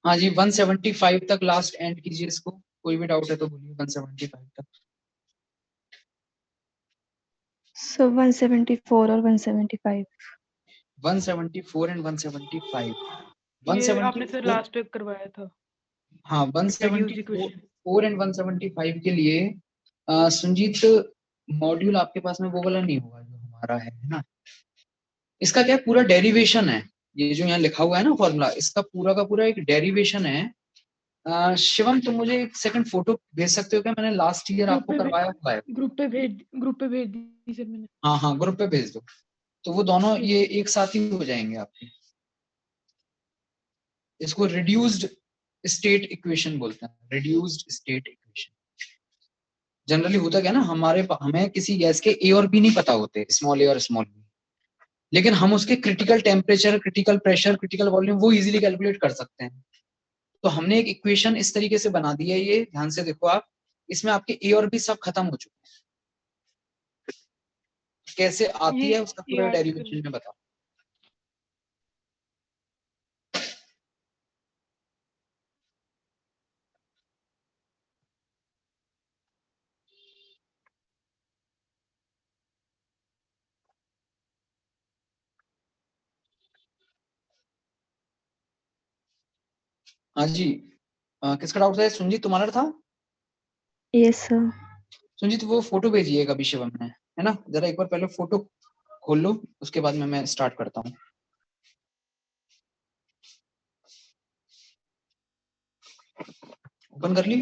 हाँ जी, 175 तक लास्ट एंड कीजिए इसको, कोई भी डाउट है तो बोलिए। 175 तक।
सो 174 और 175।
174 एंड 175।
ये आपने सर
174
लास्ट वीक करवाया था।
हाँ,
Reduce equation।
174 एंड 175 के लिए सुनजीत मॉड्यूल आपके पास में वो वाला नहीं होगा जो हमारा है ना। इसका क्या है, पूरा डेरिवेशन है। ये जो यहाँ लिखा हुआ है ना फॉर्मूला, इसका पूरा का पूरा एक डेरिवेशन है। शिवम तुम मुझे एक सेकंड फोटो भेज सकते हो क्या? मैंने लास्ट ईयर आपको करवाया हुआ है।
ग्रुप पे भेज दी सर मैंने।
हाँ हाँ, ग्रुप पे भेज दो, तो वो दोनों ये एक साथ ही हो जाएंगे आपके। इसको रिड्यूस्ड स्टेट इक्वेशन बोलते हैं, रिड्यूस्ड स्टेट इक्वेशन। जनरली होता क्या ना, हमें किसी गैस के ए और बी नहीं पता होते, स्मॉल ए और स्मॉल बी, लेकिन हम उसके critical temperature, critical pressure, critical volume वो इजीली कैलकुलेट कर सकते हैं। तो हमने एक इक्वेशन इस तरीके से बना दी है, ये ध्यान से देखो आप, इसमें आपके ए और बी सब खत्म हो चुके हैं। कैसे आती है उसका पूरा डेरिवेशन में बताओ। हाँ जी, किसका डाउट था? सुनजीत तुम्हारा था?
Yes sir.
सुनजीत वो फोटो भेजिएगा अभी शिवम ने, है ना? जरा एक बार पहले फोटो खोल लो, उसके बाद में मैं स्टार्ट करता हूँ। ओपन कर ली?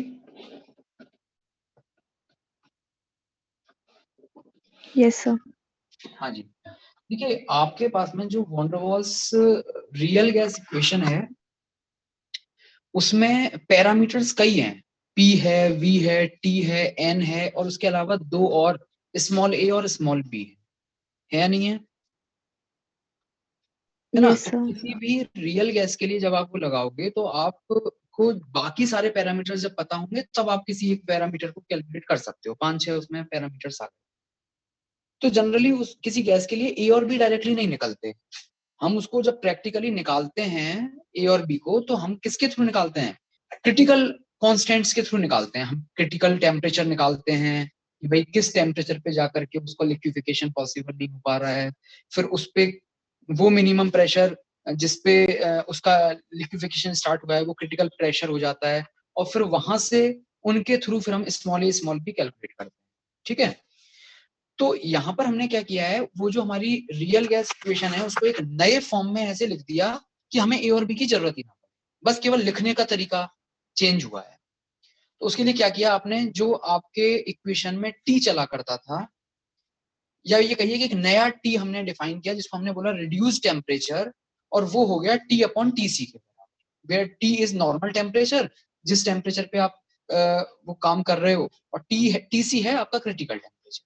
Yes sir.
हाँ जी, देखिए आपके पास में जो van der Waals real gas equation है उसमें पैरामीटर्स कई हैं, P है, V है, T है, N है, और उसके अलावा दो और स्मॉल a और स्मॉल b है या नहीं है? है ना?
यस
तो
सर।
किसी भी रियल गैस के लिए जब आप वो लगाओगे तो आपको बाकी सारे पैरामीटर्स जब पता होंगे तब आप किसी एक पैरामीटर को कैलकुलेट कर सकते हो। 5-6 उसमें पैरामीटर्स आ गए। तो जनरली उस किसी गैस के लिए ए और बी डायरेक्टली नहीं निकलते, हम उसको जब प्रैक्टिकली निकालते हैं ए और बी को, तो हम किसके थ्रू निकालते हैं? क्रिटिकल कांस्टेंट्स के थ्रू निकालते हैं। हम क्रिटिकल टेम्परेचर निकालते हैं कि भाई किस टेम्परेचर पे जाकर के उसका लिक्विफिकेशन पॉसिबल नहीं हो पा रहा है, फिर उस पे वो मिनिमम प्रेशर जिसपे उसका लिक्विफिकेशन स्टार्ट हुआ है वो क्रिटिकल प्रेशर हो जाता है, और फिर वहां से उनके थ्रू फिर हम स्मॉल ए स्मॉल बी कैलकुलेट करते हैं। ठीक है, तो यहाँ पर हमने क्या किया है, वो जो हमारी रियल गैस इक्वेशन है उसको एक नए फॉर्म में ऐसे लिख दिया कि हमें ए और बी की जरूरत ही ना पड़े, बस केवल लिखने का तरीका चेंज हुआ है। तो उसके लिए क्या किया आपने, जो आपके इक्वेशन में टी चला करता था, या ये कहिए कि एक नया टी हमने डिफाइन किया जिसको हमने बोला रिड्यूस टेम्परेचर, और वो हो गया टी अपॉन टी सी के बराबर, where T is normal temperature, जिस टेम्परेचर पे आप वो काम कर रहे हो, और टी सी है आपका क्रिटिकल टेम्परेचर।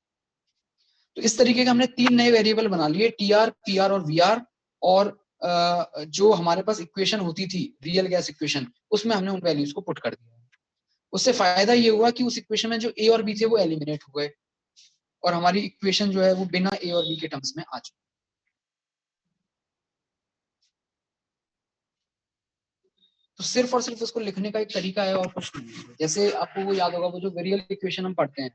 तो इस तरीके के हमने 3 नए वेरिएबल बना लिए, टी आर, पी आर और वी आर, और जो हमारे पास इक्वेशन होती थी रियल गैस इक्वेशन, उसमें हमने उन वैल्यूज को पुट कर दिया। उससे फायदा ये हुआ कि उस इक्वेशन में जो ए और बी थे वो एलिमिनेट हो गए, और हमारी इक्वेशन जो है वो बिना ए और बी के टर्म्स में आ चुकी। तो सिर्फ और सिर्फ उसको लिखने का एक तरीका है और कुछ नहीं है। जैसे आपको वो याद होगा, वो जो वेरियल इक्वेशन हम पढ़ते हैं,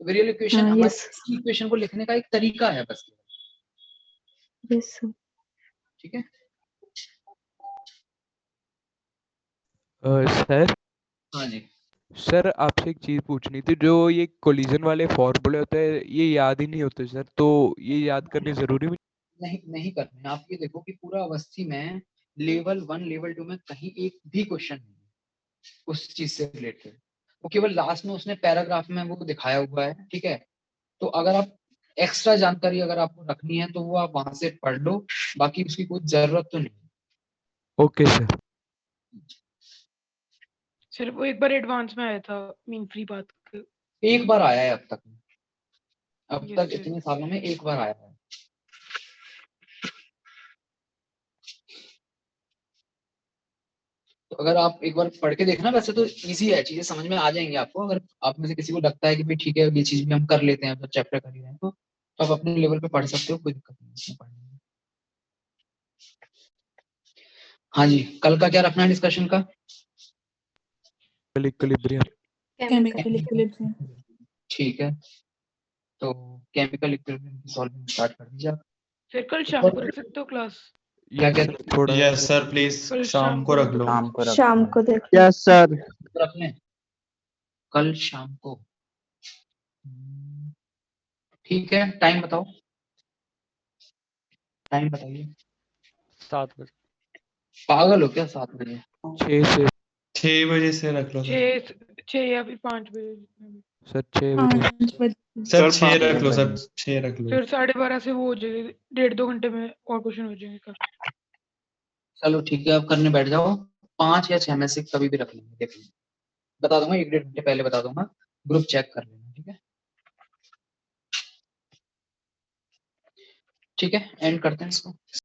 तो वेरियल इक्वेशन
हाँ,
हमारी
yes,
इक्वेशन को लिखने का एक तरीका है बस।
yes, sir.
ठीक है,
सर
हाँ जी।
सर आपसे एक चीज पूछनी थी, जो ये कोलिजन वाले फॉर्मूले होते हैं ये याद ही नहीं होते सर, तो ये याद करने जरूरी भी
नहीं करने हैं। आप ये देखो कि पूरा अवस्थी में लेवल 1 लेवल 2 में कहीं एक भी क्वेश्चन नहीं है उस चीज से रिलेटेड, वो केवल लास्ट में उसने पैराग्राफ में वो दिखाया हुआ है। ठीक है, तो अगर आप एक्स्ट्रा जानकारी अगर आपको रखनी है तो वो आप वहां से पढ़ लो, बाकी उसकी कोई जरूरत तो नहीं।
Okay sir.
सिर्फ वो एक बार एडवांस में आया था मीन फ्री बात
एक बार आया है अब तक
Yes, sir.
इतने सालों में एक बार आया है। तो अगर आप एक बार पढ़ के देखना, वैसे तो इजी है, चीजें समझ में आ जाएंगी आपको। अगर आप में से किसी को लगता है कि भाई ठीक है ये चीज भी हम कर लेते हैं, तो चैप्टर कर ही रहे हैं, तो आप अपने लेवल पे पढ़ सकते हो, कोई दिक्कत नहीं है इसमें पढ़ने में। हाँ जी, कल का क्या रखना है डिस्कशन का?
इक्विलिब्रियम।
Chemical equilibrium.
ठीक है, तो केमिकल इक्विलिब्रियम की सॉल्विंग स्टार्ट कर दीजिए आप।
फिर कल शाम को रख सकते हो क्लास?
क्या
यस
क्या
सर, थोड़ा
यस सर प्लीज
कल
शाम को रख लो।
शाम को देख लो।
Yes sir.
रख लें कल शाम को? ठीक है, टाइम बताओ, टाइम बताइए।
7 बजे।
पागल हो क्या, 7 बजे?
6 बजे से रख लो सर।
6 या फिर 5 बजे जितना भी।
सर 6 बजे।
5 बजे।
सर 6 रख लो सर, 6 रख लो।
फिर 12:30 से वो हो जाएगी, 1.5-2 घंटे में और क्वेश्चन हो जाएंगे कल।
चलो ठीक है, आप करने बैठ जाओ, 5 या 6 में से कभी भी रख लेंगे, देख लेंगे, बता दूंगा 1-1.5 घंटे पहले बता दूंगा, ग्रुप चेक कर लेना। ठीक है, ठीक है, एंड करते हैं इसको।